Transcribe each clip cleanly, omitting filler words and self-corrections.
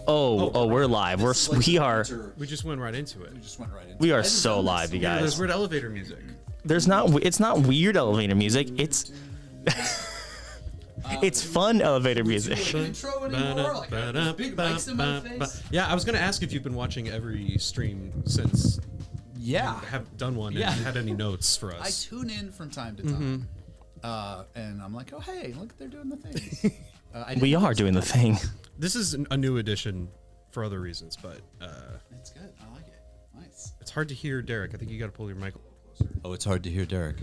We're live. We just went right into it. We are so live, you guys. There's weird elevator music. It's not weird elevator music. It's it's fun elevator music. Yeah, I was gonna ask if you've been watching every stream since. Yeah, you have done one. Yeah. And had any notes for us? I tune in from time to time, and I'm like, oh hey, look, they're doing the thing. We are doing the thing. This is a new edition for other reasons, but it's good. I like it. Nice. It's hard to hear Derek. I think you got to pull your mic a little closer. Oh, it's hard to hear Derek.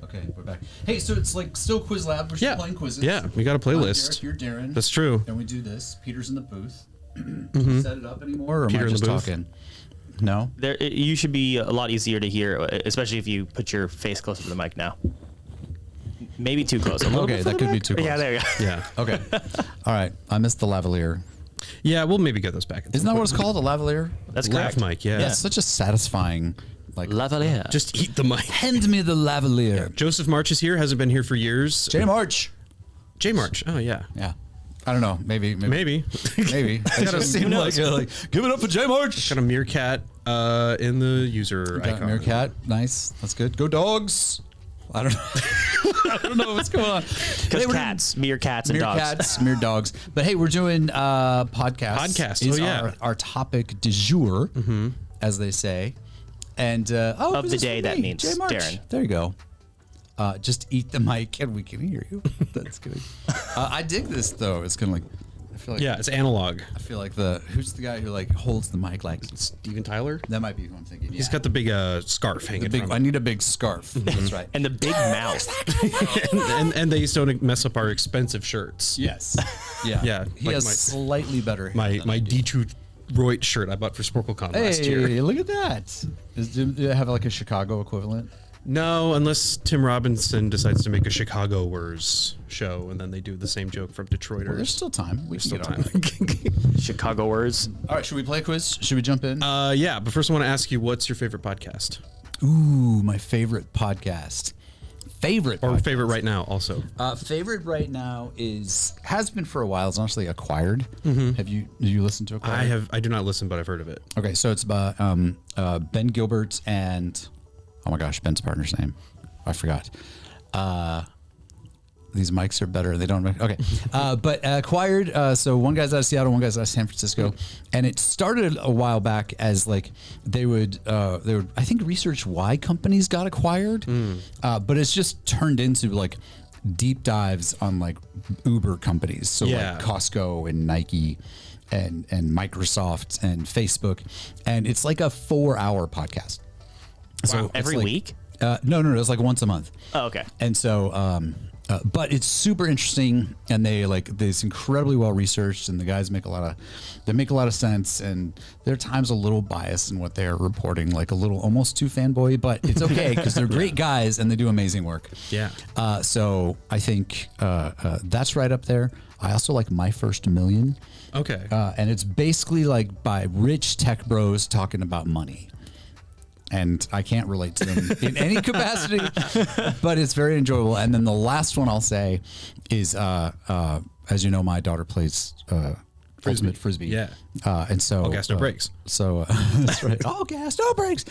Okay, we're back. Hey, so it's like still Quiz Lab. We're still playing quizzes. Yeah, we got a playlist. Derek, you're Darren. That's true. And we do this. Peter's in the booth. You set it up anymore, or Peter am I just in the booth? talking? No. You should be a lot easier to hear, especially if you put your face closer to the mic now. Maybe too close. Okay, that could be too close. Yeah, there you go. Yeah. Okay. All right. I missed the lavalier. Yeah, we'll maybe get those back. Isn't that what it's called? A lavalier? That's Laugh correct. mic, yeah. Yeah, it's such a satisfying, like, Lavalier. Just eat the mic. hand me the lavalier. Joseph March is here. Hasn't been here for years. J March. J March. Oh, yeah. Yeah. I don't know. Maybe. Maybe. It just seemed like give it up for J March. Got a meerkat in the user Got icon. meerkat. Nice. That's good. Go dogs. I don't know. I don't know what's going on. Because cats, meerkats, and dogs. Meerkats, mere dogs. But hey, we're doing podcasts. Podcast. Is Oh, yeah. our topic du jour, as they say. And Of the day, that means J March. Darren. There you go. Just eat the mic and we can hear you. That's good. I dig this though. It's kind of like I feel like Yeah, it's analog. I feel like who's the guy who like holds the mic like Steven Tyler? that might be who I'm thinking. He's got the big scarf hanging from I him. need a big scarf. That's right. And the big mouth. and they used to mess up our expensive shirts. Yes. Yeah. Yeah, He like has my- slightly better hair My than I do. Detroit shirt I bought for SporcleCon last year. Hey, look at that. Do it have like a Chicago equivalent? No, unless Tim Robinson decides to make a Chicagoers show, and then they do the same joke from Detroiters. Well, there's still time. We can Still get on time. it. Chicagoers. All right, should we play a quiz? Should we jump in? Yeah, but first I want to ask you, what's your favorite podcast? Ooh, my favorite podcast. Favorite Right now, also. favorite right now has been for a while. It's honestly Acquired. Did you listen to Acquired? I do not listen, but I've heard of it. Okay, so it's about Ben Gilbert and oh my gosh, Ben's partner's name. I forgot. These mics are better. They don't. Okay, but Acquired. So one guy's out of Seattle, one guy's out of San Francisco, and it started a while back as like they would I think research why companies got acquired, but it's just turned into like deep dives on like Uber companies. So Yeah. like Costco and Nike. And Microsoft and Facebook, and it's like a 4-hour podcast. So it's Every like- week? No, it's like once a month. Oh, okay. And so, but it's super interesting, and it's incredibly well researched, and the guys make a lot of sense, and there are times a little biased in what they're reporting, like a little almost too fanboy, but it's okay because they're great guys and they do amazing work. Yeah. So I think that's right up there. I also like My First Million. Okay. And it's basically like by rich tech bros talking about money. And I can't relate to them in any capacity, but it's very enjoyable. And then the last one I'll say is, as you know, my daughter plays ultimate frisbee. Yeah. And so All gas, no brakes. So that's right. All gas, no brakes.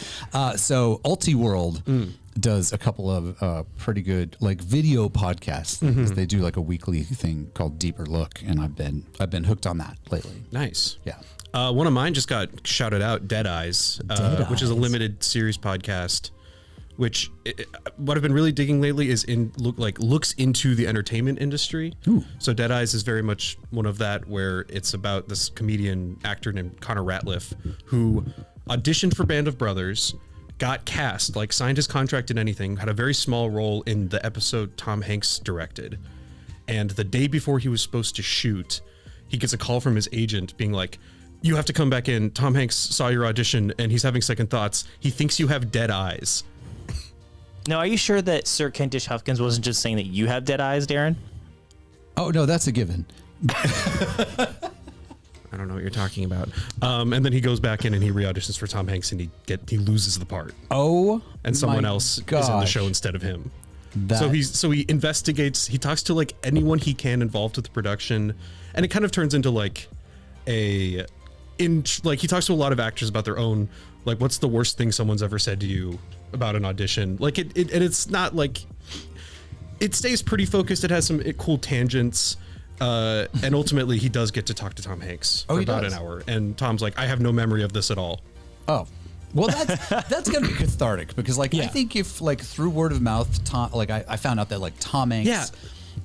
So UltiWorld does a couple of pretty good like video podcasts. They do like a weekly thing called Deeper Look, and I've been hooked on that lately. Nice. Yeah. One of mine just got shouted out, Dead Eyes, which is a limited series podcast. Which what I've been really digging lately is looks into the entertainment industry. Ooh. So Dead Eyes is very much one of that, where it's about this comedian actor named Connor Ratliff who auditioned for Band of Brothers, got cast, like signed his contract in anything, had a very small role in the episode Tom Hanks directed, and the day before he was supposed to shoot, he gets a call from his agent being like, "You have to come back in. Tom Hanks saw your audition and he's having second thoughts. He thinks you have dead eyes." Now, are you sure that Sir Kentish Huffkins wasn't just saying that you have dead eyes, Darren? Oh no, that's a given. I don't know what you're talking about. And then he goes back in and he re-auditions for Tom Hanks, and he loses the part. Oh, And someone else is in the gosh. show instead of him. That, So he investigates. He talks to like anyone he can involved with the production, and it kind of turns into like he talks to a lot of actors about their own, like, what's the worst thing someone's ever said to you about an audition. Like and it's not like, it stays pretty focused. It has some cool tangents. And ultimately he does get to talk to Tom Hanks for about an hour. And Tom's like, I have no memory of this at all. Oh, well, that's gonna be cathartic because, like, I think if, like, through word of mouth, Tom, like, I found out that, like, Tom Hanks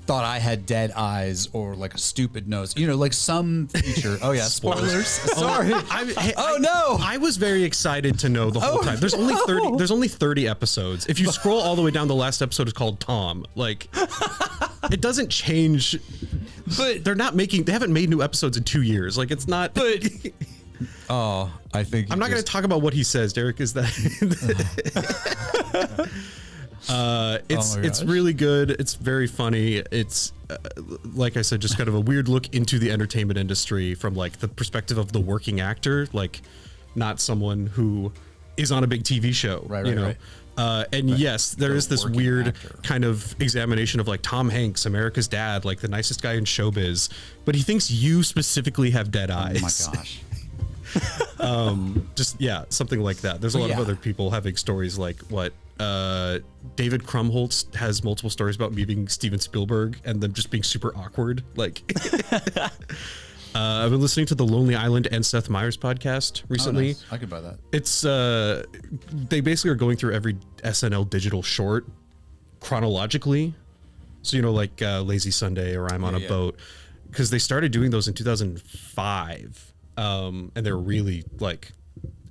thought I had dead eyes or, like, a stupid nose, you know, like some feature. Oh yeah, spoilers. Sorry. No. I was very excited to know the whole time. There's only 30. There's only 30 episodes. If you scroll all the way down, the last episode is called Tom. Like, it doesn't change. But they haven't made new episodes in 2 years. Like, it's not. But I think I'm not going to talk about what he says. Derek, is that? It's really good. It's very funny. It's like I said, just kind of a weird look into the entertainment industry from, like, the perspective of the working actor, like, not someone who is on a big TV show, you know. Yes, there is this weird kind of examination of, like, Tom Hanks, America's dad, like the nicest guy in showbiz, but he thinks you specifically have dead eyes. Oh my gosh. Something like that. There's a lot of other people having stories like David Krumholtz has multiple stories about meeting Steven Spielberg and them just being super awkward. Like, I've been listening to the Lonely Island and Seth Meyers podcast recently. Oh, nice. I could buy that. It's they basically are going through every SNL digital short chronologically. So, you know, like Lazy Sunday or I'm on a Boat, because they started doing those in 2005. And they're really, like,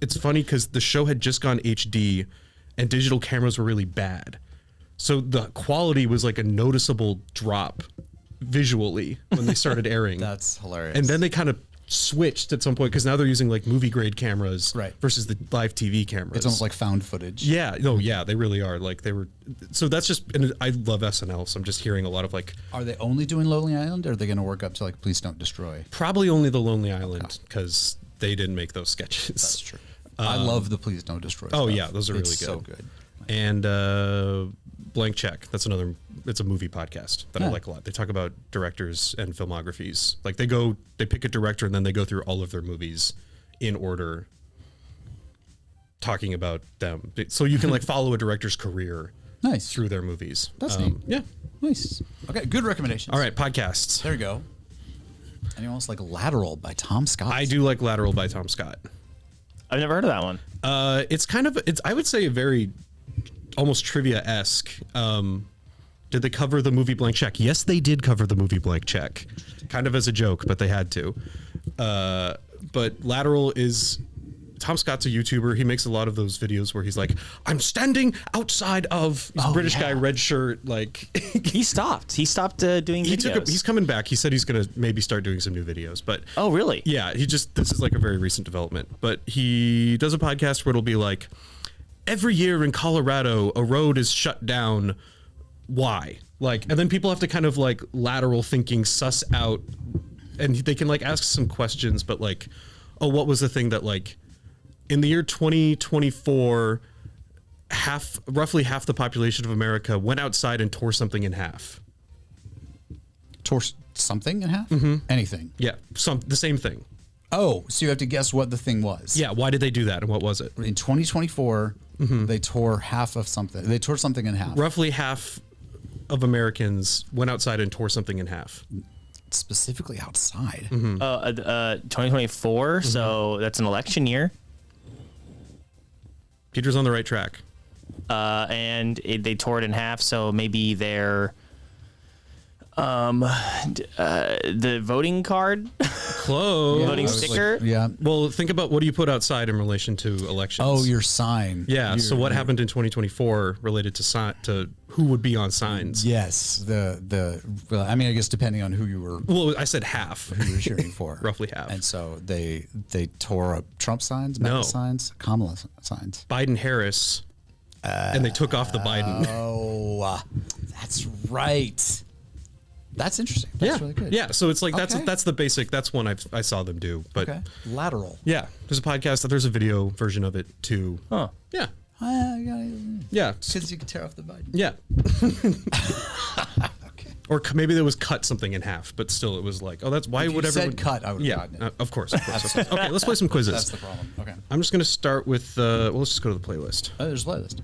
it's funny because the show had just gone HD and digital cameras were really bad. So the quality was like a noticeable drop visually when they started airing. That's hilarious. And then they kind of switched at some point because now they're using, like, movie grade cameras versus the live TV cameras. It's almost like found footage. Yeah. No, yeah, they really are. Like, they were. So that's just, and I love SNL. So I'm just hearing a lot of, like. Are they only doing Lonely Island, or are they going to work up to, like, Please Don't Destroy? Probably only the Lonely Island because they didn't make those sketches. That's true. I love the Please Don't Destroy. Oh stuff. yeah, those are really good. So good. And Blank Check. That's another. It's a movie podcast that I like a lot. They talk about directors and filmographies. Like, they pick a director and then they go through all of their movies in order, talking about them. So you can, like, follow a director's career through their movies. That's neat. Yeah. Nice. Okay, good recommendations. All right, podcasts. There you go. Anyone else like Lateral by Tom Scott? I do like Lateral by Tom Scott. I've never heard of that one. It's kind of, I would say, a very almost trivia-esque. Did they cover the movie Blank Check? Yes, they did cover the movie Blank Check. Kind of as a joke, but they had to. But Lateral is... Tom Scott's a YouTuber. He makes a lot of those videos where he's like, I'm standing outside of... He's a British guy, red shirt, like... He stopped. He stopped doing videos. He's coming back. He said he's going to maybe start doing some new videos, but... Oh, really? Yeah, this is like a very recent development. But he does a podcast where it'll be like, every year in Colorado, a road is shut down. Why? Like, and then people have to kind of, like, lateral thinking, suss out, and they can, like, ask some questions, but, like, oh, what was the thing that, like, in the year 2024, roughly half the population of America went outside and tore something in half. Tore something in half? Mm-hmm. Anything? Yeah, the same thing. Oh, so you have to guess what the thing was. Yeah, why did they do that and what was it? In 2024, they tore half of something. They tore something in half. Roughly half of Americans went outside and tore something in half. Specifically outside. 2024, so that's an election year. Peter's on the right track. And they tore it in half, so maybe their the voting card, close, voting sticker. Well, think about, what do you put outside in relation to elections? Oh, your sign. Yeah. So what happened in 2024 related to who would be on signs? Yes. Well, I mean, I guess depending on who you were. Well, I said half. Who you were cheering for. Roughly half. And so they tore up Trump signs, MAGA signs, Kamala signs. Biden Harris, and they took off the Biden. Oh, that's right. That's interesting. That's really good. Yeah. So it's like, that's the basic. That's one I saw them do. But Lateral. Yeah. There's a podcast. There's a video version of it too. Huh. Yeah. Yeah. Yeah. Because you can tear off the Biden. Yeah. Okay. Or maybe there was cut something in half, but still it was like, oh, that's why If would you everyone said cut, I would have Yeah, gotten it. of course. Okay, let's play some quizzes. That's the problem. Okay. I'm just gonna start with. Well, let's just go to the playlist. Oh, there's a playlist.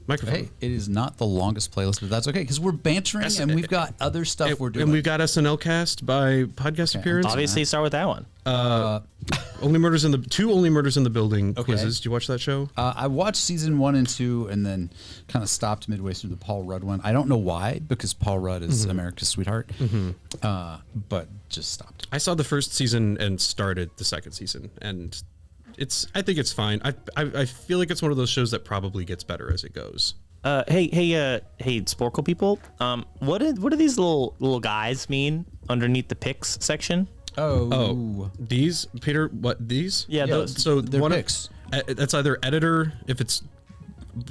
Microphone. Hey, it is not the longest playlist, but that's okay because we're bantering and we've got other stuff we're doing. And we've got SNL cast by podcast appearance. Obviously, start with that one. Only Murders in the Building quizzes. Do you watch that show? I watched season 1 and 2 and then kind of stopped midway through the Paul Rudd one. I don't know why, because Paul Rudd is America's sweetheart, but just stopped. I saw the first season and started the second season, and I think it's fine. I feel like it's one of those shows that probably gets better as it goes. Hey, Sporcle people. What do these little guys mean underneath the picks section? Oh, These, Peter, what, these? Yeah, those. So they're one picks. That's either editor, if it's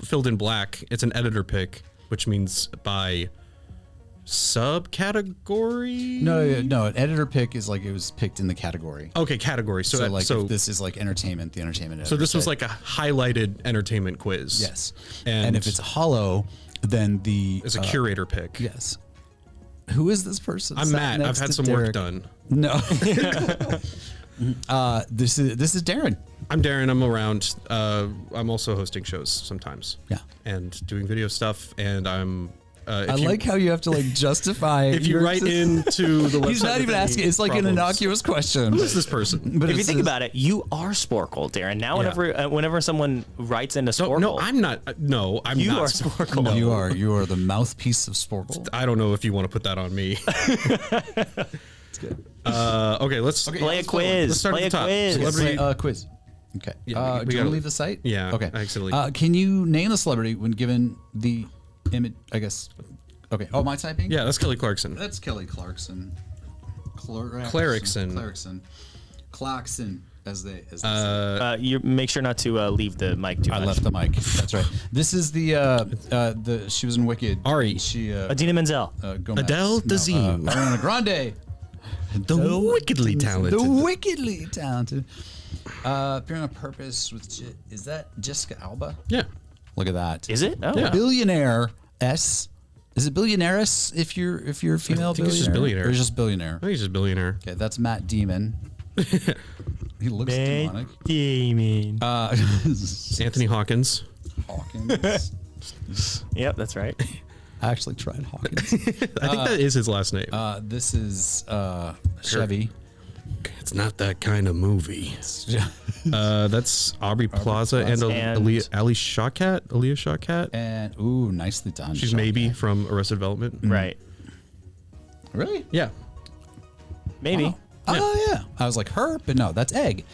filled in black, it's an editor pick, which means by subcategory. No, an editor pick is like it was picked in the category. Okay, category. So, If this is like entertainment, the entertainment editor. so this was said, like a highlighted entertainment quiz. yes, And, and if it's hollow, then it's a curator pick. yes. Who is this person? I'm Sat Matt. next I've had to some Derek. work done. No. This is Darren. I'm Darren. I'm around. I'm also hosting shows sometimes. Yeah. And doing video stuff. And I'm. I like how you have to like justify. If you your write into the website, he's not with even any asking. It's like an problems. innocuous question. Who is this person? But If you it think says- about it, you are Sporcle, Darren. Now, Yeah. whenever someone writes into Sporcle, No, I'm not. No, I'm you not. are Sporcle. No. you are the mouthpiece of Sporcle. I don't know if you want to put that on me. It's good. Okay, let's. Play a quiz. Let's start Play at the a top. quiz. Celebrity- Quiz. Okay. Yeah, we do you gotta- want to leave the site? Yeah, Okay. I accidentally- Can you name the celebrity when given the image? I guess. Okay. Oh, my typing? Yeah, that's Kelly Clarkson. That's Kelly Clarkson. Clarkson. Clarkson, as they say. You make sure not to leave the mic too much. I left the mic. That's right. This is the she was in Wicked. Ari. She Adina Menzel. Gomez. Adele Dazeem. Ariana Grande. The wickedly talented. The wickedly talented. Appearing on Purpose with is that Jessica Alba? Yeah. Look at that. Is it? Oh, Yeah. Billionaire S. Is it billionaires if you're a female I think it's billionaire? just billionaire. Or is it just billionaire? I think he's just billionaire. Okay, that's Matt Damon. He looks demonic. Damon. Anthony Hawkins. Hawkins. Yep, that's right. I actually tried Hawkins. I think that is his last name. This is Chevy. It's not that kind of movie. That's Aubrey Plaza and And- Ali Shawkat. And ooh, nicely done. She's Shot maybe that. from Arrested Development. Right. Really? Yeah. Maybe. Oh yeah. I was like her, but no, that's Egg.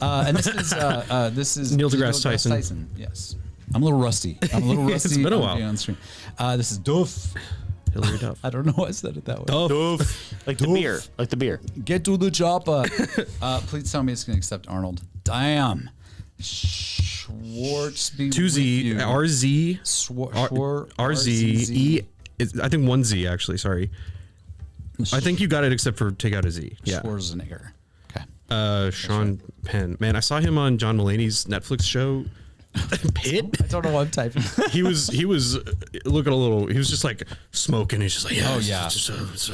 And this is Neil deGrasse Tyson. Yes. I'm a little rusty. It's been a on while. being on screen. This is Duff. Hilary Duff. I don't know why I said it that way. Like the beer. Like the beer. Get to the chopper. Please tell me it's going to accept Arnold. Damn. Schwartz be Two with Z you. RZ Schwar- RZ E. I think one Z actually. Sorry. I think you got it except for take out a Z. Yeah. Schwarzenegger. Okay. Sean Penn. Man, I saw him on John Mulaney's Netflix show. Pitt. I don't know what I'm typing. He was looking a little. He was just like smoking. He's just like, yeah. Oh, yeah.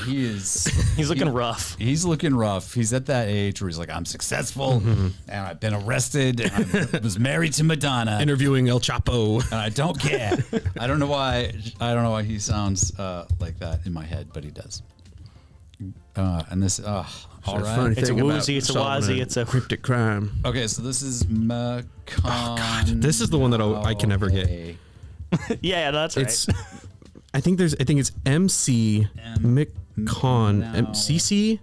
He is. He's looking rough. He's looking rough. He's at that age where he's like, I'm successful, and I've been arrested, and I was married to Madonna, Interviewing El Chapo. and I don't care. I don't know why. I don't know why he sounds like that in my head, but he does. And this, all right. It's a woozy, it's a wazzy, it's a cryptic crime. Okay, so this is McCon. Oh God, this is the one that I can never get. yeah, that's right. It's. I think it's MC McCon. CC.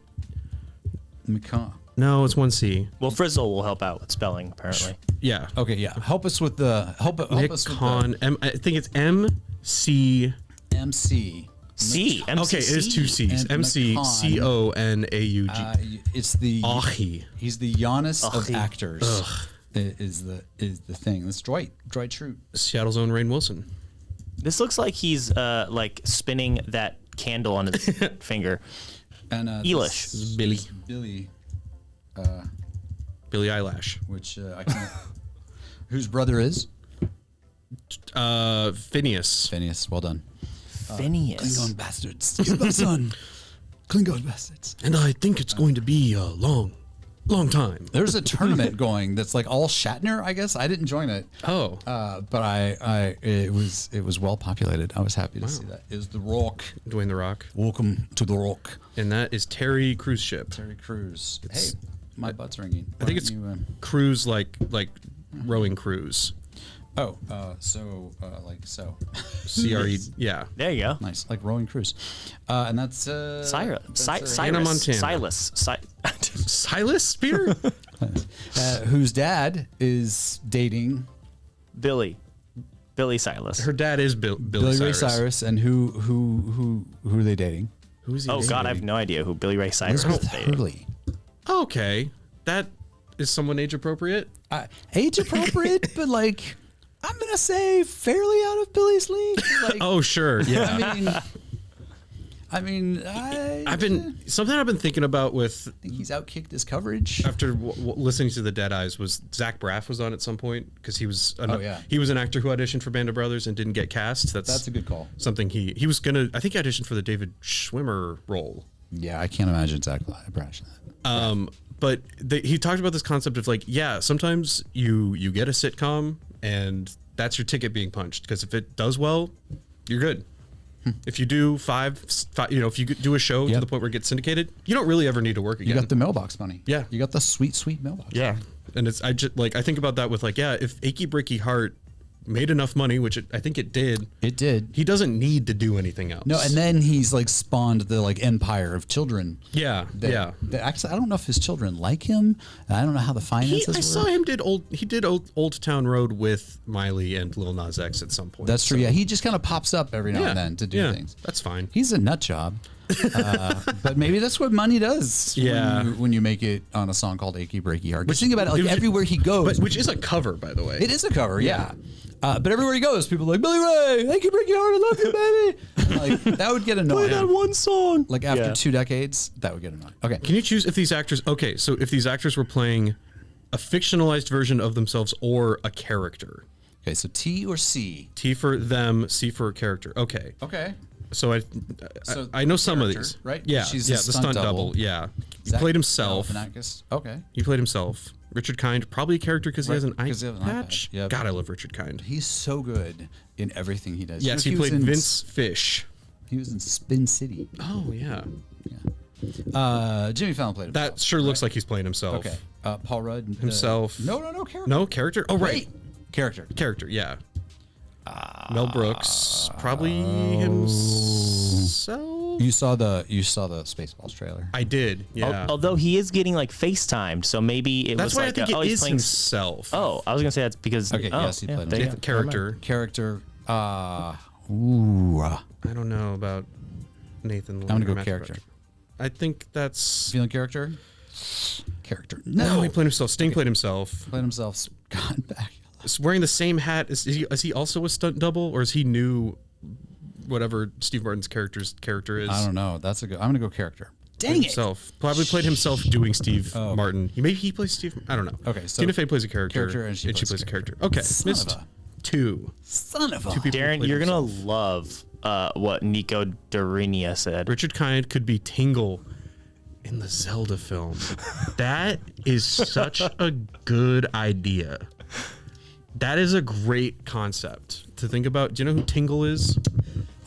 McCon. No, it's one C. Well, Frizzle will help out with spelling, apparently. Yeah. Okay, yeah. Help us with the help us with McCon. I think it's MC. the MC. C. Okay, it is two C's. And McConaUG. It's the Ahi. he's the Giannis of Ahi. actors. Is the thing. That's Dwight Schrute. Seattle's own Rainn Wilson. This looks like he's like spinning that candle on his finger. And Elish. this is Billy. Billy, Eyelash. which I can't. Whose brother is Phineas. Phineas? Well done. Phineas. Klingon bastards. Get my son. Klingon bastards. And I think it's going to be a long time. There's a tournament going that's like all Shatner, I guess. I didn't join it. Oh. But it was well populated. I was happy to see that. Is The Rock. Dwayne The Rock. Welcome to The Rock. And that is Terry Cruise Ship. Terry Crews. Hey, my butt's ringing. I think it's cruise like rowing cruise. Like so. CRE. Yeah. There you go. Nice, like rowing cruise. And that's Cyrus. Hannah Montana. Silas Spear? whose dad is dating Billy Silas. Her dad is Billy Ray Cyrus, and who are they dating? Who is he? Oh God, I have no idea who Billy Ray Cyrus is dating. Hurley. Okay, that is somewhat age appropriate. Age appropriate, but like I'm gonna say fairly out of Billy's league. Like, Oh sure, yeah. I mean, I've been thinking about with think he's outkicked his coverage. after listening to the Dead Eyes was Zach Braff was on at some point because he was he was an actor who auditioned for Band of Brothers and didn't get cast. That's a good call. Something he was gonna I think he auditioned for the David Schwimmer role. Yeah, I can't imagine Zach Braff. But he talked about this concept of like, yeah, sometimes you get a sitcom and that's your ticket being punched because if it does well, you're good. If you do five, if you do a show to the point where it gets syndicated, you don't really ever need to work again. You got the mailbox money. Yeah. You got the sweet mailbox. Yeah. And I think about that with like, yeah, if Achy Breaky Heart made enough money, which I think it did. It did. He doesn't need to do anything else. No, and then he's like spawned the like empire of children. Yeah, that actually, I don't know if his children like him. I don't know how the finances I work. saw him did Old Town Road with Miley and Lil Nas X at some point. That's true. Yeah, he just kind of pops up every now and then to do things. That's fine. He's a nut job. But maybe that's what money does. Yeah. When you make it on a song called Achy Breaky Heart. Because think about it, like everywhere he goes. Which is a cover, by the way. It is a cover, yeah. But everywhere he goes, people are like, Billy Ray, Achy Breaky Heart, I love you, baby. Like, that would get annoying. Play that one song. Like after 2 decades, that would get annoying. Okay. Can you choose if these actors? Okay, so if these actors were playing a fictionalized version of themselves or a character. Okay, so T or C? T for them, C for character. Okay. Okay. So I know some of these. Right? Yeah. She's the a stunt double. Yeah. He played himself. Okay. He played himself. Richard Kind, probably a character because he has an eye has an eye patch. Yep. God, I love Richard Kind. He's so good in everything he does. Yes, he was played in- Vince Fish. He was in Spin City. Oh yeah. Jimmy Fallon played himself. That sure looks like he's playing himself. Okay. Paul Rudd. Himself. No, character. No character. Oh right. Wait. Character. Character. Yeah. Mel Brooks, probably himself. You saw the Spaceballs trailer. I did. Yeah. Although he is getting like FaceTimed, so maybe That's was why like I think he's it is playing. himself. Oh, I was gonna say that's because. Okay, oh, yes, he played there you himself. go. Character. Character. I don't know about Nathan. I'm gonna go Matthew character. Patrick. I think that's Feeling character. Character. no. He played himself. Sting played himself. Played himself. Scott back. Is wearing the same hat. Is he also a stunt double, or is he new? Whatever Steve Martin's character is. I don't know. That's a good. I'm gonna go character. Dang it. Himself. Probably played himself doing Steve Martin. Maybe he plays Steve. I don't know. Okay, so Tina Fey plays a character, and she plays a character. Okay, Son missed of a- 2. Son of a. Two people Darren, played you're gonna himself. love what Nico Darinia said. Richard Kind could be Tingle in the Zelda film. That is such a good idea. That is a great concept to think about. Do you know who Tingle is?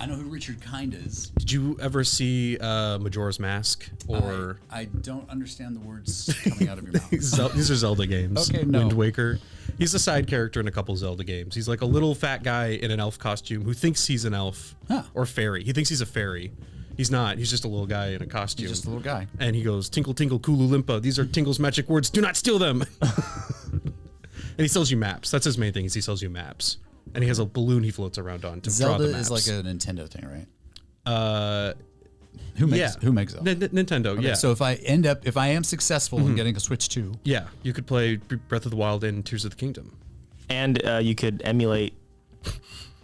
I know who Richard Kind is. Did you ever see Majora's Mask or I don't understand the words coming out of your mouth. These are Zelda games? Okay, no. Wind Waker. He's a side character in a couple Zelda games. He's like a little fat guy in an elf costume who thinks he's an elf or fairy. He thinks he's a fairy. He's not. He's just a little guy in a costume. He's just a little guy. And he goes, "Tinkle, tinkle, Kulu Limpa. These are Tingle's magic words. Do not steal them." And he sells you maps. That's his main thing. Is he sells you maps. And he has a balloon he floats around on to Zelda draw the maps. is like a Nintendo thing, right? Who makes Zelda? Nintendo. Okay, Yeah. So if I am successful in getting a Switch 2, Yeah, you could play Breath of the Wild and Tears of the Kingdom. And you could emulate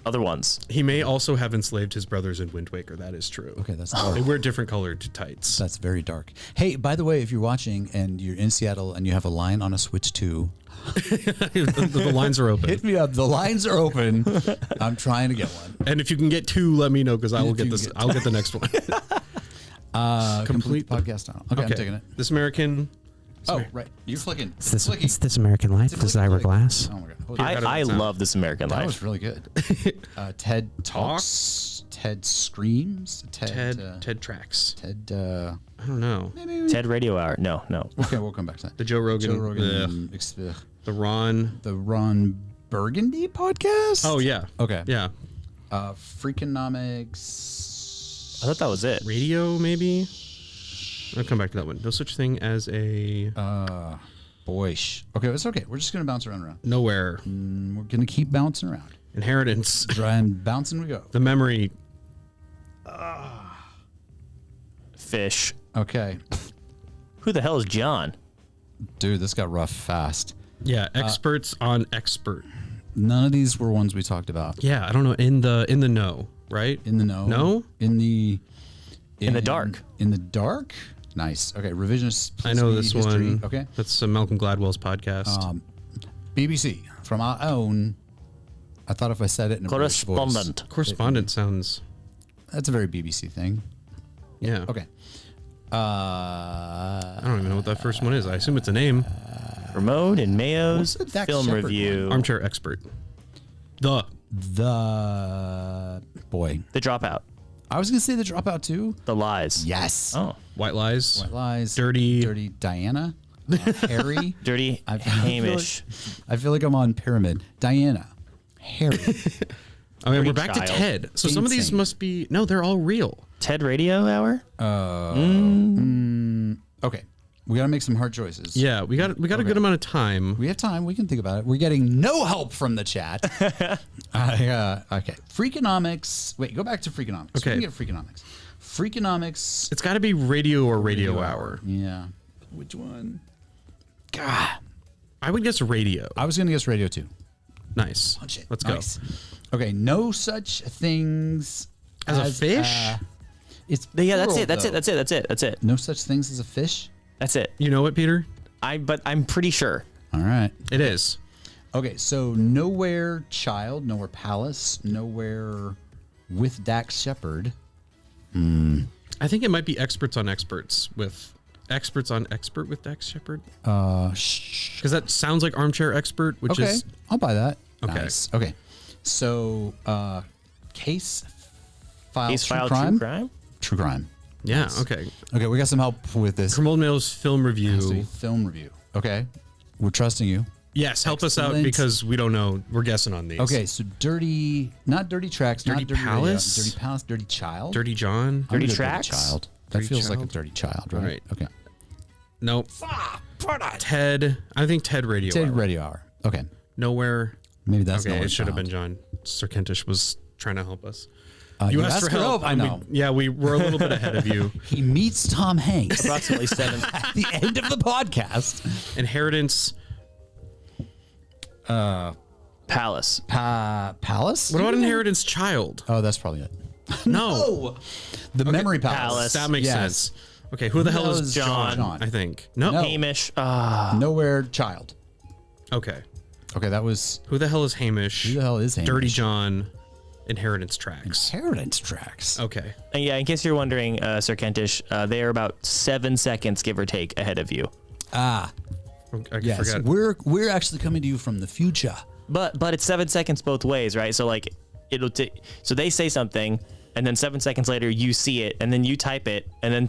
other ones. He may also have enslaved his brothers in Wind Waker. That is true. Okay, that's They dark. wear different colored tights. That's very dark. Hey, by the way, if you're watching and you're in Seattle and you have a line on a Switch 2, The lines are open. hit me up. The lines are open. I'm trying to get one. And if you can get 2, let me know because I will If get you this. can get I'll get the next one. Complete podcast now. Okay, I'm taking it. This American. Oh, right. You're flicking. It's This American Life, It's a Desire flicky. Glass. Oh my god. Hold I, on. I love This American That Life. was really good. Ted talks. Ted screams. Ted tracks. Ted. I don't know. Maybe. Ted Radio Hour. No. Okay, we'll come back to that. The Joe Rogan. Joe Rogan. The Ron. The Ron Burgundy podcast. Oh yeah. Okay. Yeah. Freakonomics. I thought that was it. Radio maybe. I'll come back to that one. No such thing as a Boyish. Okay, it's okay. We're just gonna bounce around. nowhere We're gonna keep bouncing around. inheritance. And bouncing we go. The memory. Fish. Okay, Who the hell is John? dude, this got rough fast. Yeah. Experts on expert. None of these were ones we talked about. Yeah. I don't know. In the know. Right. In the know. No? In the dark. In the dark. Nice. Okay, revisionist. I know this history. one. Okay. That's Malcolm Gladwell's podcast. BBC from our own. I thought if I said it in a British voice. Correspondent. Correspondent sounds. That's a very BBC thing. Yeah. Okay. I don't even know what that first one is. I assume it's a name. Ramon and Mayo's What's the Dax film Shepard review. Armchair expert. The boy. The Dropout. I was gonna say the dropout too. The Lies. Yes. Oh. White Lies. White Lies. Dirty. Dirty Diana. Harry. Dirty I Hamish. feel like I'm on pyramid. Diana. Harry. I mean, Dirty we're back to Child. Ted. So some of these Insane. must be. No, they're all real. Ted Radio Hour? Okay. We gotta make some hard choices. Yeah, we got a good amount of time. We have time. We can think about it. We're getting no help from the chat. Okay. Freakonomics. Wait, go back to Freakonomics. Okay. We can get Freakonomics. Freakonomics. It's got to be radio or radio hour. Yeah. Which one? God. I would guess radio. I was going to guess radio too. Nice. Punch it. Let's Nice. Okay. No such things As a fish? It's Yeah, that's plural, it. That's though. it. That's it. That's it. That's it. No such things as a fish. That's it. You know it, Peter? But I'm pretty sure. All right. It is. Okay. So nowhere child, nowhere palace, nowhere with Dax Shepard. I think it might be experts on experts with experts on expert with Dax Shepard. Because that sounds like armchair expert, which Okay, is I'll buy that. Okay. Nice. Okay. So, case file, Case true file crime. True Crime? True crime. yeah. Okay. Okay, we got some help with this. From Old Mail's film Has to be review. film review. Okay, we're trusting you. Yes, help us out Excellent. because we don't know. We're guessing on these. Okay, so not dirty tracks, Dirty not dirty Palace? Radio, dirty palace, dirty child. Dirty John. I'm gonna Dirty go Tracks? child. That Dirty feels like a Child? dirty child, right? Right. Okay. Nope. Ted. I think Ted Radio. Ted Hour. Radio Hour. Okay, Nowhere. maybe that's Okay, not it should have been John. Sir Kentish was trying to help us. You asked for help. I know. Yeah, we were a little bit ahead of you. He meets Tom Hanks Approximately 7. at the end of the podcast. Inheritance. Palace. Palace? What about Inheritance Child? Oh, that's probably it. No. The Memory Palace. Palace. That makes Yes. sense. Okay, who the hell That is was John? John. I think. No. No. Hamish. Nowhere Child. Okay. Okay, that was Who the hell is Hamish? who the hell is Hamish? Dirty John. Inheritance Tracks. Inheritance Tracks. Okay. And yeah, in case you're wondering, Sir Kentish, they are about 7 seconds, give or take, ahead of you. Ah, I yes. forgot. We're actually coming to you from the future. But it's 7 seconds both ways, right? So like so they say something, and then 7 seconds later you see it, and then you type it, and then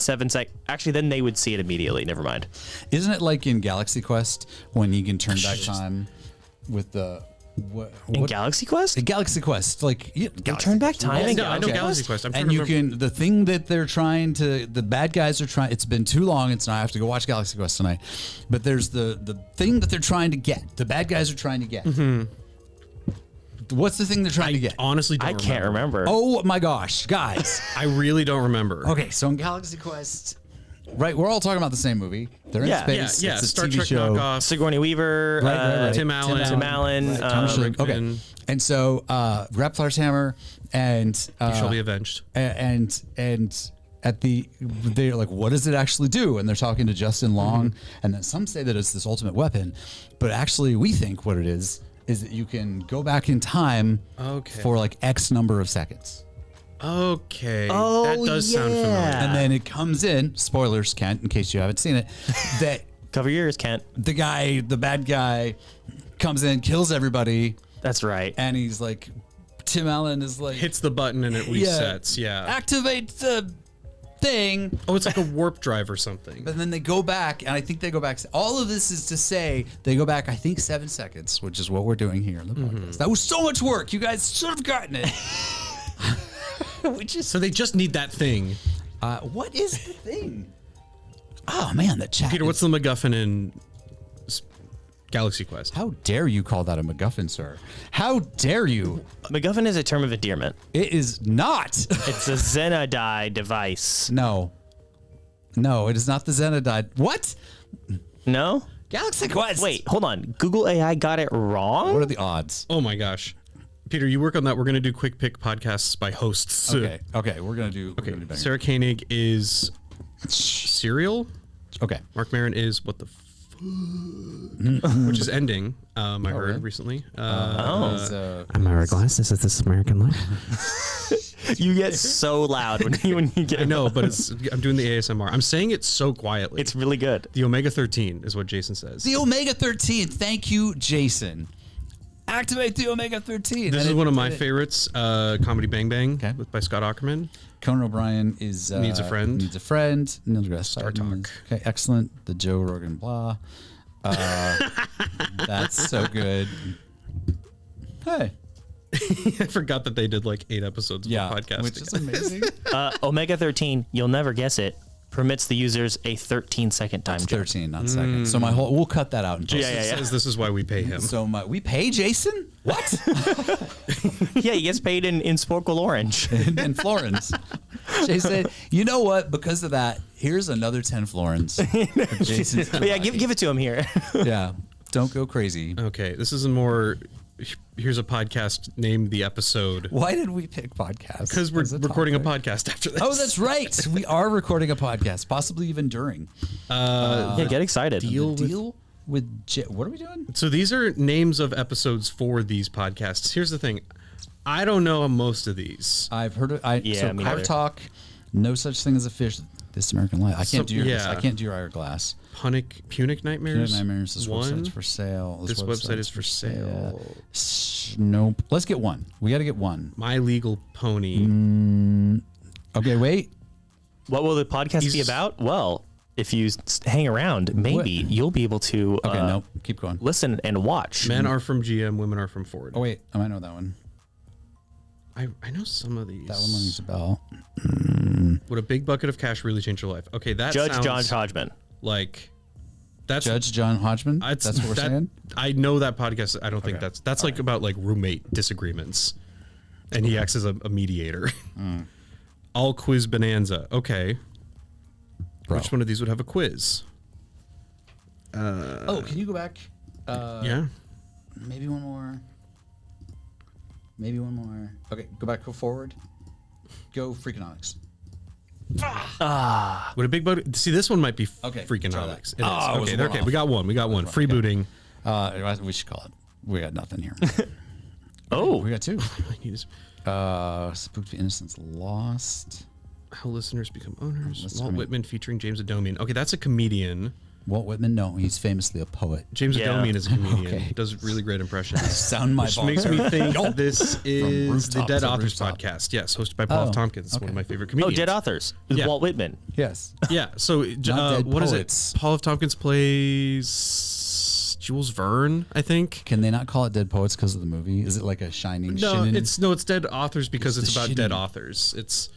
actually then they would see it immediately. Never mind. Isn't it like in Galaxy Quest when you can turn back time with the In Galaxy Quest? In Galaxy Quest, like turn back time in I know Galaxy Galaxy Quest. I'm trying and to you remember. can the thing that they're trying to the bad guys are trying. It's been too long. It's not. I have to go watch Galaxy Quest tonight. But there's the thing that they're trying to get. The bad guys are trying to get. What's the thing they're trying to get? Honestly, I can't remember. Oh my gosh, guys. I really don't remember. Okay, so in Galaxy Quest, Right, we're all talking about the same movie. They're in Yeah. space. Yeah, It's a Star TV Trek show. knockoff. Sigourney Weaver, Right. Tim Allen. Right, Tom Schlick. Okay, Rickman. and so Rappler's hammer and You shall be avenged. and at they're like, what does it actually do? And they're talking to Justin Long, and then some say that it's this ultimate weapon, but actually we think what it is that you can go back in time for like X number of seconds. Okay. Oh, that does sound familiar. yeah. And then it comes in, spoilers, Kent, in case you haven't seen it, that Cover your ears, Kent. the bad guy comes in, kills everybody, That's right. and he's like, Tim Allen is like, Hits the button and it resets. Yeah. activate the thing. Oh, it's like a warp drive or something. But then they go back, and I think they go back. All of this is to say they go back, I think, 7 seconds, which is what we're doing here on the podcast. That was so much work. You guys should have gotten it. So they just need that thing. What is the thing? Oh, man, the chat. Peter, what's the MacGuffin in Galaxy Quest? How dare you call that a MacGuffin, sir? How dare you? MacGuffin is a term of endearment. It is not. It's a Zenadai device. No, it is not the Zenadai. What? No? Galaxy Quest. Wait, hold on. Google AI got it wrong? What are the odds? Oh my gosh. Peter, you work on that. We're going to do quick pick podcasts by hosts. Okay, we're gonna do. We're gonna do better. Sarah Koenig is Serial. Okay. Mark Maron is What the which is ending. I heard really? recently. I'm Ira Glass. This is This American Life. You get so loud when you get I know, but I'm doing the ASMR. I'm saying it so quietly. It's really good. the Omega 13 is what Jason says. The Omega 13. Thank you, Jason. Activate the Omega 13. This is one of my favorites, Comedy Bang Bang Okay. by Scott Ackerman. Conan O'Brien is Needs a Friend. Needs a friend. Neil deGrasse Star Tyson Talk. is- Okay, excellent. The Joe Rogan blah. That's so good. Hey, I forgot that they did like 8 episodes of yeah, the podcast. which is amazing. Omega 13, you'll never guess it, permits the users a 13-second time jump. 13, not second. So my whole we'll cut that out. In post. Yeah, yeah, yeah. Says this is why we pay him. So we pay Jason? What? Yeah, he gets paid in Sporcle Orange. And florins. Jason, you know what? Because of that, here's another 10 florins. for Jason's But yeah, give it to him here. Yeah. Don't go crazy. Okay, this is a more. Here's a podcast. Name the episode. Why did we pick podcasts? Because we're as a recording a topic? podcast after this. Oh, that's right. We are recording a podcast, possibly even during. Yeah, get excited. Deal with what are we doing? So these are names of episodes for these podcasts. Here's the thing. I don't know most of these. I've heard of Yeah, so me Carb neither. Talk, No Such Thing as a Fish, This American Life. I can't do this. yeah. I can't do your Hourglass. Punic Nightmares. Punic Nightmares. This One. website's for sale. This website is for sale. Nope. Let's get one. We got to get one. My Legal Pony. Okay, wait. What will the podcast be about? Well, if you hang around, maybe you'll be able to Okay, nope. Keep going. listen and watch. Men are from GM, women are from Ford. Oh wait, I might know that one. I know some of these. That one rings a bell. Would a big bucket of cash really change your life? Okay, that Judge sounds John Hodgman. like that's Judge John Hodgman. That's That's what we're saying. I know that podcast. I don't think Okay. that's like about like roommate disagreements, and he acts as a mediator. All quiz bonanza. Okay, Bro. which one of these would have a quiz? Oh, can you go back? Yeah, Maybe one more. Maybe one more. Okay, go forward. Go Freakonomics. would a big bucket? See, this one might be Okay, Freakonomics. It is. try that. Oh, it was Okay, one okay, off. we got one. We got one. Freebooting. We should call it. We got nothing here. Oh, We got two. I need Spooked Innocence Lost. How listeners become owners. Listen, Walt I mean- Whitman featuring James Adomian. Okay, that's a comedian. Walt Whitman? No, he's famously a poet. James Yeah. Adomian is a comedian. Okay. Does really great impressions. Sound my Which makes me think this is the rooftop Dead to Authors rooftop. podcast. Yes, hosted by Paul F. Oh, Tompkins. One okay. of my favorite oh, comedians. Dead Authors with Yeah. Walt Whitman. Yes. Yeah. So Dead what is Poets. it? Paul F. Tompkins plays Jules Verne, I think. Can they not call it Dead Poets because of the movie? Is it like a shining No, shinin? it's Dead Authors because It's it's the about dead shitty- authors. It's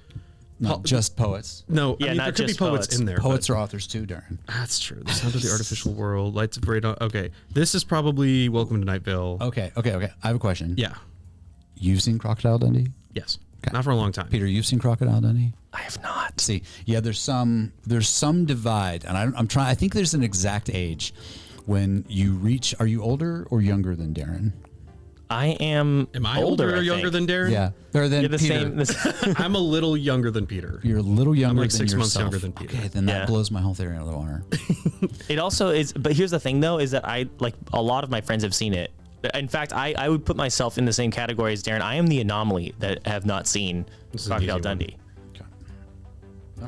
not just poets. no. Yeah, I mean, not there could be just poets poets. in there. Poets but- are authors too, Darren. That's true. The Sound of the Artificial World, Lights of Radon. Okay, this is probably Welcome to Night Vale. Okay. I have a question. Yeah. You've seen Crocodile Dundee? Yes. Not for a long time. Peter, you've seen Crocodile Dundee? I have not. See, yeah, there's some divide, and I'm trying. I think there's an exact age when you reach. Are you older or younger than Darren? I am. Am I older or younger than Darren? Yeah, or than You're the Peter. same. I'm a little younger than Peter. You're a little younger. like than 6 months yourself. younger than Peter. Okay, then that Yeah. blows my whole theory out of the water. It also is, but here's the thing though, is that I like a lot of my friends have seen it. In fact, I would put myself in the same category as Darren. I am the anomaly that have not seen This is an Crocodile easy one. Dundee.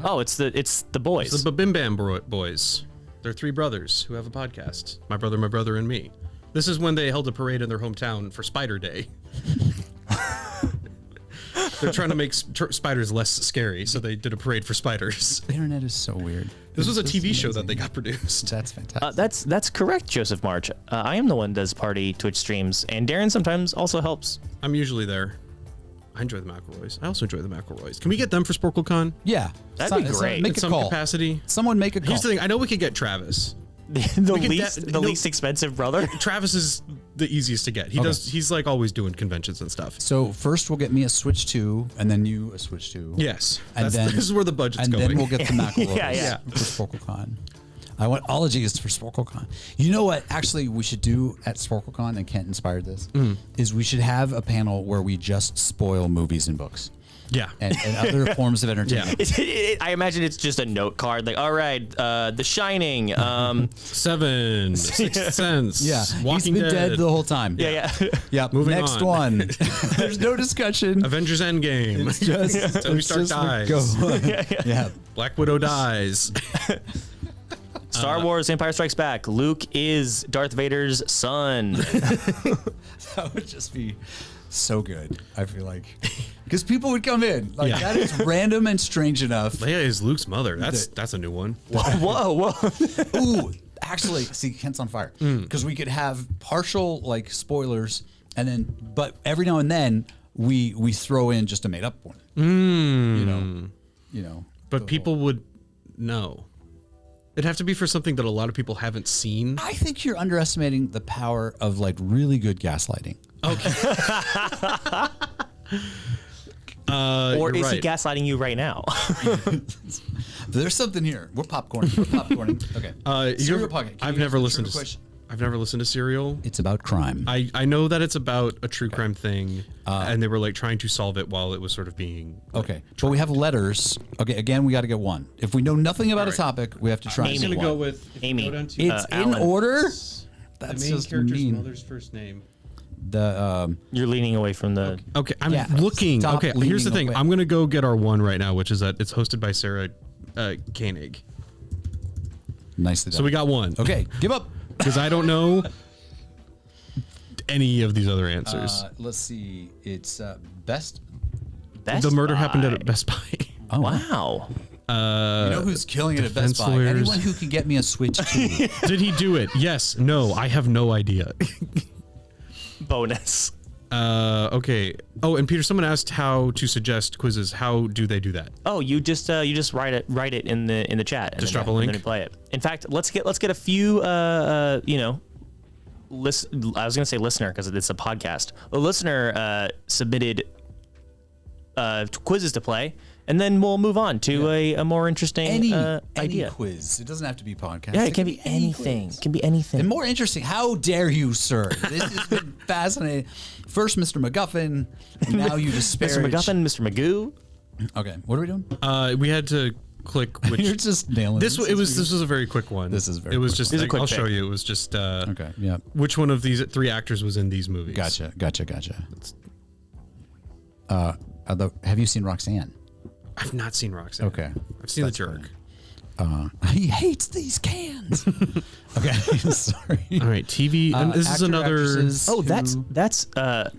Oh, it's the boys. It's the Bim Bam Boys. They're 3 brothers who have a podcast. My brother, and me. This is when they held a parade in their hometown for Spider Day. They're trying to make spiders less scary, so they did a parade for spiders. The internet is so weird. This was a It's TV show amazing. that they got produced. That's fantastic. That's correct, Joseph March. I am the one that does party Twitch streams, and Darren sometimes also helps. I'm usually there. I enjoy the McElroys. I also enjoy the McElroys. Can we get them for SporcleCon? Yeah, That'd be great. Make In a some call. capacity? Someone make a call. Here's the thing. I know we could get Travis. the could least least expensive brother. Travis is the easiest to get. He's like always doing conventions and stuff. So first we'll get me a Switch 2, and then you a Switch 2. Yes. And That's, then this is where the budget's and going. then we'll get the McElroys Yeah. for SporcleCon. I want ologies for SporcleCon. You know what? Actually, we should do at SporcleCon, and Kent inspired this, is we should have a panel where we just spoil movies and books yeah. and other forms of entertainment. I imagine it's just a note card, like, all right, The Shining. 7, Sixth Sense. Yeah, Walking he's been dead the whole time. yeah. Yep. Moving Next on. one. There's no discussion. Avengers Endgame. It's just Tony it's Stark just dies. Go. Yeah. Black Widow dies. Star Wars: Empire Strikes Back. Luke is Darth Vader's son. That would just be so good. I feel like because people would come in like Yeah. that is random and strange enough. Leia is Luke's mother. That's a new one. Whoa. Ooh, actually, see, Kent's on fire because we could have partial like spoilers, and then but every now and then we throw in just a made up one. You know. But people would know. It'd have to be for something that a lot of people haven't seen. I think you're underestimating the power of like really good gaslighting. Or You're is he right. gaslighting you right now? There's something here. We're popcorning. Okay. Serial podcast. Can I've you never answer the listened trivia to. question? I've never listened to Serial. It's about crime. I know that it's about a true crime thing, and they were like trying to solve it while it was sort of being. Like, Okay, but we have letters. Okay, again, we got to get one. If we know nothing about a topic, we have to try. Amy. and I'm get gonna one. with Amy. It's in Alan. order. the That's main just character's mean. mother's first name. The You're leaning away from the. Okay, I'm Yeah, looking. stop Okay, here's the leaning thing. away. I'm gonna go get our one right now, which is that it's hosted by Sarah Koenig. nicely done. So we got one. Okay, give up. Because I don't know any of these other answers. Let's see. It's Best. Best The murder happened Buy. at Best Buy. Oh, Wow. You know who's killing it at Best defense Buy? lawyers. Anyone who can get me a Switch 2. Did he do it? Yes. No. I have no idea. Bonus. Okay. Oh, and Peter, someone asked how to suggest quizzes. How do they do that? Oh, you just write it in the chat. And Just then, drop a link? And then play it. In fact, let's get a few I was gonna say listener because it's a podcast. A listener submitted quizzes to play, and then we'll move on to a more interesting Any idea. quiz. It doesn't have to be podcast. Yeah, it can be anything. quiz. It can be anything. And more interesting, how dare you, sir? This has been fascinating. First, Mr. MacGuffin, and now you disparage. Mr. McGuffin, Mr. Magoo. Okay, what are we doing? We had to click which. You're just nailing This was a very quick one. This is a very It was quick just. one. This is a quick I'll show pick. you. It was just. Okay, yeah. Which one of these 3 actors was in these movies? Gotcha. Have you seen Roxanne? I've not seen Roxanne. Okay. I've seen That's The Jerk. He hates these cans. Okay, sorry. All right, TV. And this is Actor, another. actresses Oh, who- that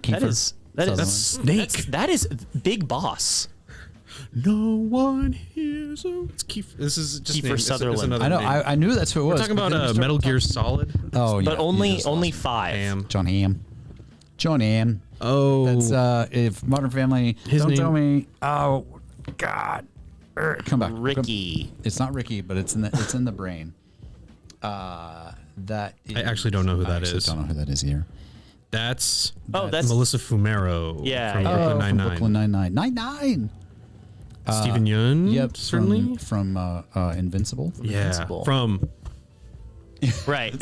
Kiefer is Sutherland. Snake. that is Big Boss. No one hears. It's Keith. This is just Kiefer name. It's Sutherland. another I know. name. I knew that's who it was. We're talking but then we about started Metal Gear talking- Solid. Oh, yeah. But you only just lost me. 5. Damn. John Hamm. John Hamm. Oh, That's if Modern Family. His don't name- tell me. Oh God. Come back. Ricky. It's not Ricky, but it's in the brain. That is, I actually don't know who that I actually is. don't know who that is either. That's that's Melissa Fumero. Yeah, from yeah. Brooklyn from Nine-Nine. Brooklyn Nine-Nine. Nine-Nine. Stephen Yeun. Yep. certainly. From Invincible. Yeah, Invincible. from. right.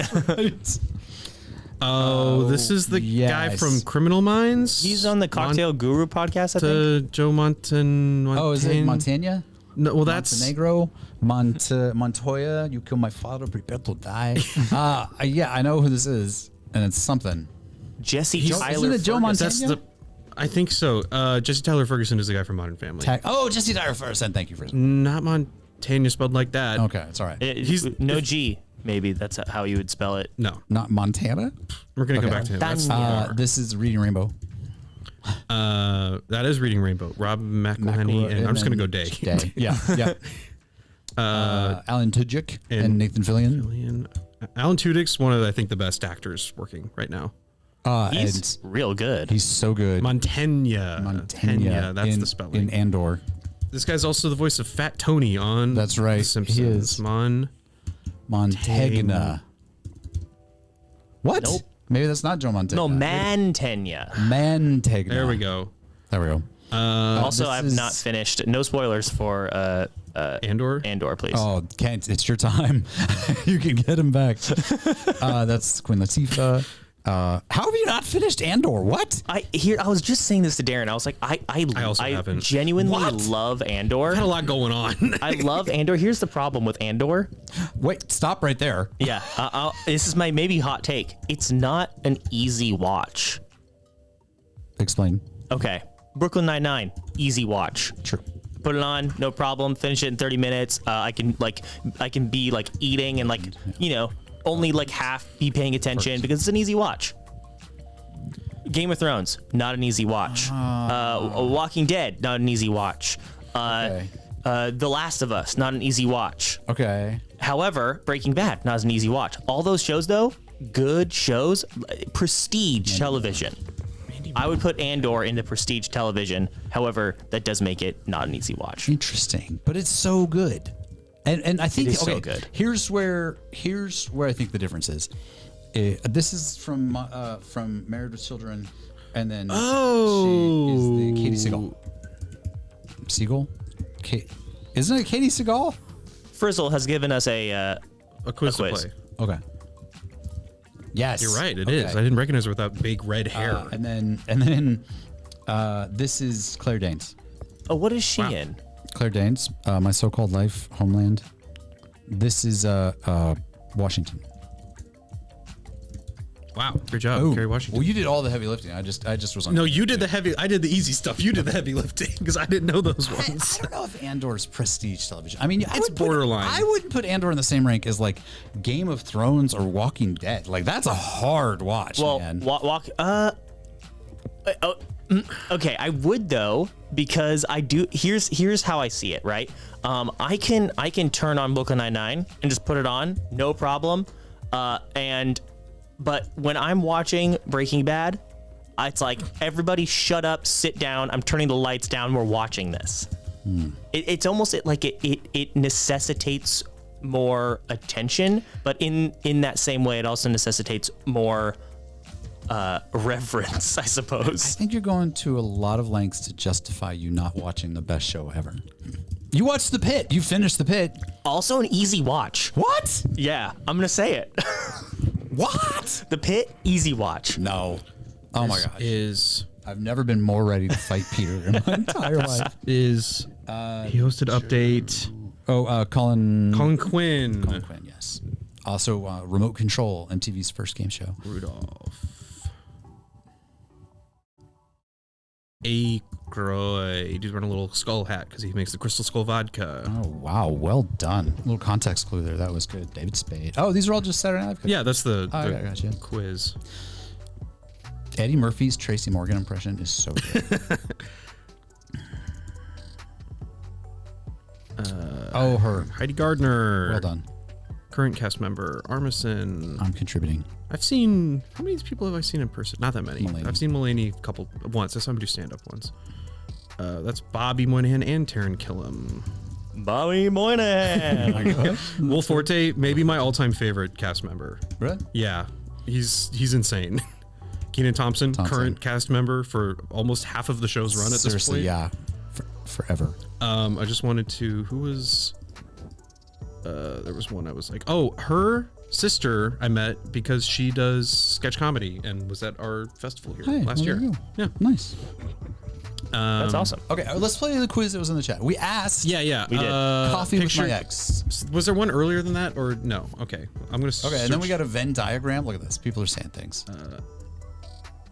Oh, this is the guy yes. from Criminal Minds. He's on the Cocktail Guru podcast, I think. Joe Montaigne. Oh, is it Montana? No, well, that's Montenegro, Montoya. You killed my father. Prepare to die. Yeah, I know who this is, and it's something. Jesse Tyler. Isn't it Joe Ferguson. that's Montana? I think so. Jesse Tyler Ferguson is the guy from Modern Family. Jesse Tyler Ferguson. Thank you for Not Montaigne spelled like that. Okay, it's all right. He's no G. Maybe that's how you would spell it. No, Not Montana. we're gonna Okay. come back to him. That's This is Reading Rainbow. that is Reading Rainbow. Rob McElhenney, and I'm just gonna go Day. Day. Yeah, yeah. Alan Tudyk and Nathan Fillion. Alan Tudyk's one of I think the best actors working right now. He's real good. He's so good. Montaigne. That's in, the spelling. in Andor. This guy's also the voice of Fat Tony on That's right, The Simpsons. he is. Montaigne. What? Nope. Maybe that's not Joe Montaigne. no, Mantegna. Mantegna. There we go. There we go. Also, this I've is- not finished. No spoilers for Andor. Andor, please. Oh, Kent, it's your time. You can get him back. That's Queen Latifah. How have you not finished Andor? What? I was just saying this to Darren. I was like, I also haven't. genuinely What? love Andor. Had a lot going on. I love Andor. Here's the problem with Andor. Wait, stop right there. Yeah, this is my maybe hot take. It's not an easy watch. Explain. Okay, Brooklyn Nine-Nine, easy watch. True. Put it on, no problem. Finish it in 30 minutes. I can be like eating and only like half be paying attention because it's an easy watch. Game of Thrones, not an easy watch. Walking Dead, not an easy watch. Okay. The Last of Us, not an easy watch. Okay. However, Breaking Bad, not an easy watch. All those shows, though, good shows, prestige television. I would put Andor into prestige television. However, that does make it not an easy watch. Interesting, but it's so good. And I think It is so okay, good. Here's where I think the difference is. This is from Married with Children, and then she is the Katie Seagal. Isn't it Katie Seagal? Frizzle has given us a quiz to quiz. play. Okay. Yes, You're right. It is. I didn't recognize her without big red hair. And then this is Claire Danes. Oh, what is she in? Claire Danes, My So-Called Life, Homeland. This is Washington. Wow. Great job, Kerry Washington. Well, you did all the heavy lifting. I just was on. No, you did the heavy. I did the easy stuff. You did the heavy lifting because I didn't know those ones. I don't know if Andor's prestige television. I mean, It's borderline. I wouldn't put Andor in the same rank as like Game of Thrones or Walking Dead. Like that's a hard watch, Well, man. okay, I would though because I do. Here's how I see it. Right. I can turn on Brooklyn Nine-Nine and just put it on, no problem. But when I'm watching Breaking Bad, it's like everybody shut up, sit down. I'm turning the lights down. We're watching this. It's almost like it necessitates more attention, but in that same way, it also necessitates more reverence, I I suppose. think you're going to a lot of lengths to justify you not watching the best show ever. You watched The Pit. You finished The Pit. Also, an easy watch. What? Yeah, I'm gonna say it. What? The Pit, easy watch. No. Oh my gosh. I've never been more ready to fight Peter in my entire life. he hosted Update. Oh, Colin Quinn. Colin Quinn, yes. Also, Remote Control, MTV's first game show. Rudolph. Aykroyd. He's wearing a little skull hat because he makes the Crystal Skull vodka. Oh, wow. Well done. A little context clue there. That was good. David Spade. Oh, these are all just Saturday Night Live. Yeah, that's the I gotcha. quiz. Eddie Murphy's Tracy Morgan impression is so good. Her. Heidi Gardner. Well done. Current cast member. Armisen. I'm contributing. I've seen, how many of these people have I seen in person? Not that many. Mulaney. I've seen Mulaney once. I saw him do stand up once. That's Bobby Moynihan and Taron Killam. Bobby Moynihan. Will Forte, maybe my all-time favorite cast member. Really? Yeah, he's insane. Kenan Thompson, current cast member for almost half of the show's run at this point. Seriously, yeah, forever. I just wanted to. Who was? There was one I was like, oh, her sister I met because she does sketch comedy and was at our festival here last year. Yeah, nice. That's awesome. Okay, let's play the quiz that was in the chat. We asked. Yeah, we did. Coffee with my ex. Was there one earlier than that or no? Okay, I'm gonna. Okay, and then we got a Venn diagram. Look at this. People are saying things.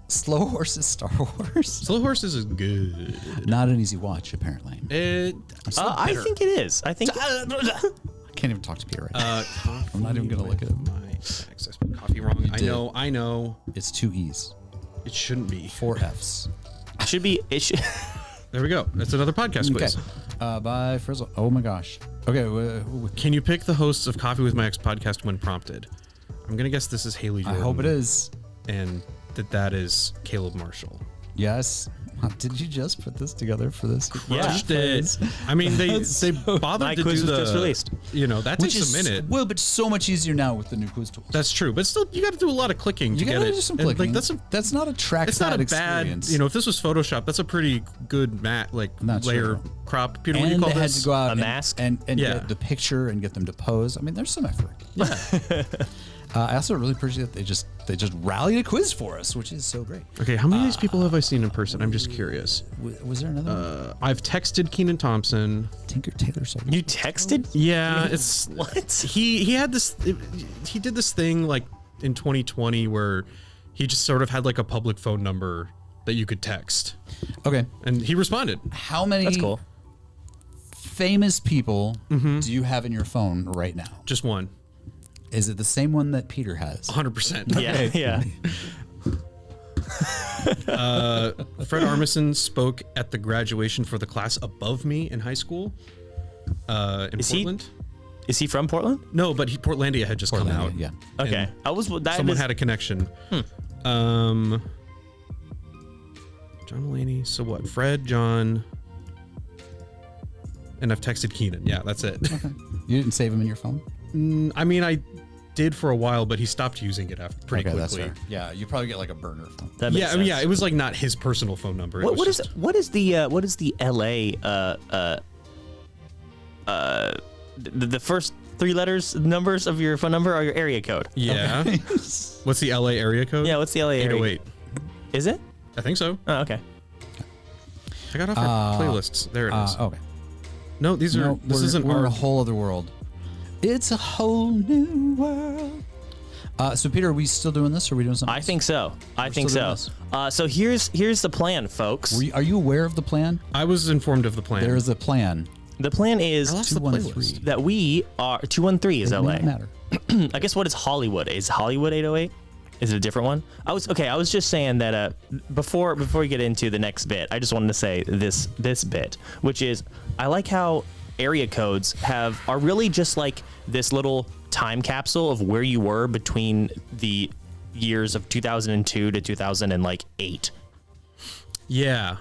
Slow Horses, Star Wars. Slow Horses is good. Not an easy watch, apparently. I think it is. I think. I can't even talk to Peter right now. I'm not even gonna look at it. I spelled coffee wrong. I know. It's 2 E's. It shouldn't be 4 F's. It should be. It should. There we go. That's another podcast quiz. By Frizzle. Oh my gosh. Okay. Can you pick the hosts of Coffee with My Ex podcast when prompted? I'm gonna guess this is Haley Jordan. I hope it is. And that is Caleb Marshall. Yes. Did you just put this together for this? Yeah. I mean, they bothered My to quiz do was just released. You know, that takes a minute. Well, but so much easier now with the new quiz tools. That's true, but still, you got to do a lot of clicking to You get gotta it. do some And, clicking. like that's not a trackpad it's not a experience. bad. You know, if this was Photoshop, that's a pretty good Not layer true. crop. Peter, what do you And call they had this? to go out A and, mask? and Yeah. get the picture and get them to pose. I mean, there's some effort. Yeah. I also really appreciate that they just rallied a quiz for us, which is so great. Okay, how many of these people have I seen in person? I'm just curious. Was there another one? I've texted Kenan Thompson. Tinker Tailor Soldier. You texted? Yeah, it's What? he had this. He did this thing like in 2020 where he just sort of had like a public phone number that you could text, Okay. and he responded. How many That's cool. famous people do you have in your phone right now? Just one. Is it the same one that Peter has? 100%. Yeah. Fred Armisen spoke at the graduation for the class above me in high school. In Portland. Is he from Portland? No, but Portlandia had just come out. Yeah. Okay. Someone had a connection. John Mulaney. So what? Fred, John, and I've texted Kenan. Yeah, that's it. You didn't save him in your phone? I mean, I did for a while, but he stopped using it after pretty That's quickly. fair. Yeah, you probably get like a burner phone. That makes Yeah, I mean, sense. it was like not his personal phone number. What is the LA the first 3 numbers of your phone number or your area code? Yeah. What's the LA area code? Yeah, what's the LA area? 808. Is it? I think so. Oh, okay. I got off our playlists. There it is. Okay. No, these are. This isn't we're in our. a whole other world. It's a whole new world. So Peter, are we still doing this, or are we doing something? I think so. I We're think still so. doing So here's the plan, folks. Are you aware of the plan? I was informed of the plan. There is a plan. The plan is I lost the 213. playlist. that we are 213 is It LA. may not matter. I guess what is Hollywood? Is Hollywood 808? Is it a different one? I was just saying that before we get into the next bit, I just wanted to say this bit, which is I like how area codes are really just like this little time capsule of where you were between the years of 2002 to 2008. Yeah,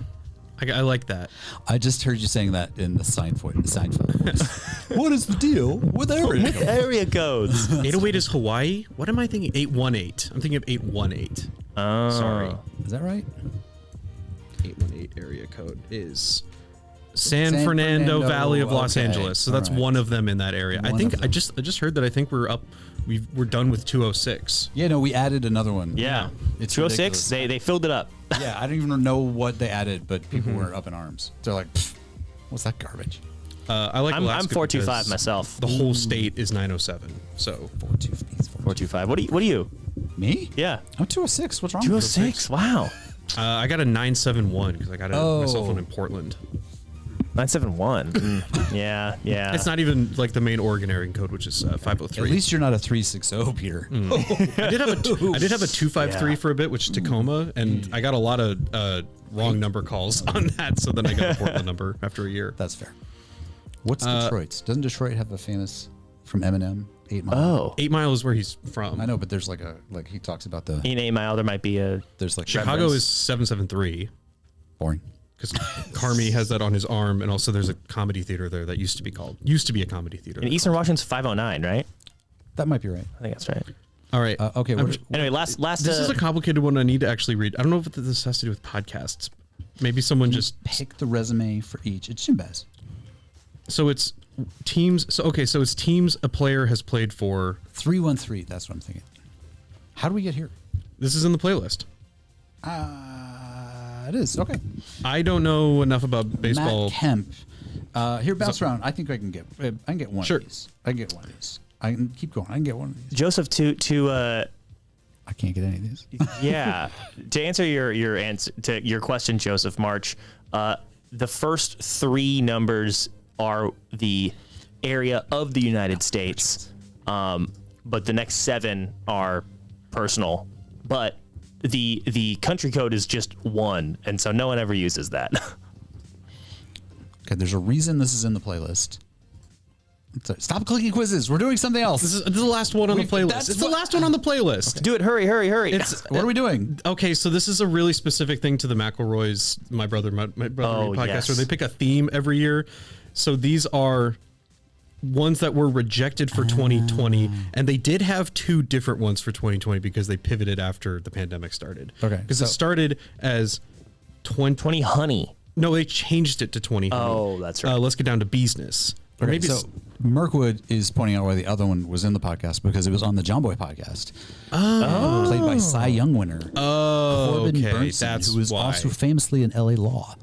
I like that. I just heard you saying that in the Seinfeld voice. What is the deal with area codes? Area codes. 808 is Hawaii. What am I thinking? 818. I'm thinking of 818. Oh. Sorry. Is that right? 818 area code is San Fernando Valley of Los okay. Angeles. So that's All right. one of them in that area. I One think of I them. just heard that I think we're done with 206. Yeah, no, we added another one. Yeah. It's 206. ridiculous. They filled it up. Yeah, I don't even know what they added, but people were up in arms. They're like, "Pfft, what's that garbage? I like I'm Alaska 425 because myself. The whole state is 907. So 425. What are you? Me? Yeah. I'm 206. What's wrong? 206. Wow. I got a 971 because I got my cell phone in Portland. 971. Yeah. It's not even like the main Oregon area code, which is 503. At least you're not a 360, Peter. I did have a 253 Yeah. for a bit, which is Tacoma, and I got a lot of wrong number calls on that. So then I got a Portland number after a year. That's fair. What's Detroit's? Doesn't Detroit have a famous from Eminem 8 Mile? Oh. 8 Mile is where he's from. I know, but there's like he talks about In 8 Mile, there might be a. there's like Chicago is 773 boring. because Carmi has that on his arm, and also there's a comedy theater there that used to be a comedy theater. In Eastern Washington's 509, right? That might be right. I think that's right. All right. Okay. Anyway, last. This is a complicated one I need to actually read. I don't know if this has to do with podcasts. Maybe someone just pick the resume for each. It's Jim Bez. So it's teams. So it's teams a player has played for. 313. That's what I'm thinking. How do we get here? This is in the playlist. It is. Okay. I don't know enough about baseball. Matt Kemp. Here, bounce around. I think I can get one Sure. of these. I can get one of these. I can keep going. I can get one of these. Joseph, I can't get any of these. yeah, to answer your answer to your question, Joseph March, the first 3 numbers are the area of the United States, but the next 7 are personal. But the country code is just 1, and so no one ever uses that. Okay, there's a reason this is in the playlist. Stop clicking quizzes. We're doing something else. This is the last one on the playlist. It's the last one on the playlist. Do it! Hurry! What are we doing? Okay, so this is a really specific thing to the McElroys, my brother podcast, yes. where they pick a theme every year. So these are ones that were rejected for 2020, and they did have 2 different ones for 2020 because they pivoted after the pandemic started. Okay, because it started as 20 honey. No, they changed it to 20. Oh, that's right. Let's get down to business. Or Okay, maybe so Mirkwood is pointing out why the other one was in the podcast because it was on the John Boy podcast. Oh. Played by Cy Young winner. Oh, Corbin okay. Burnson, That's who was why. also famously in LA Law.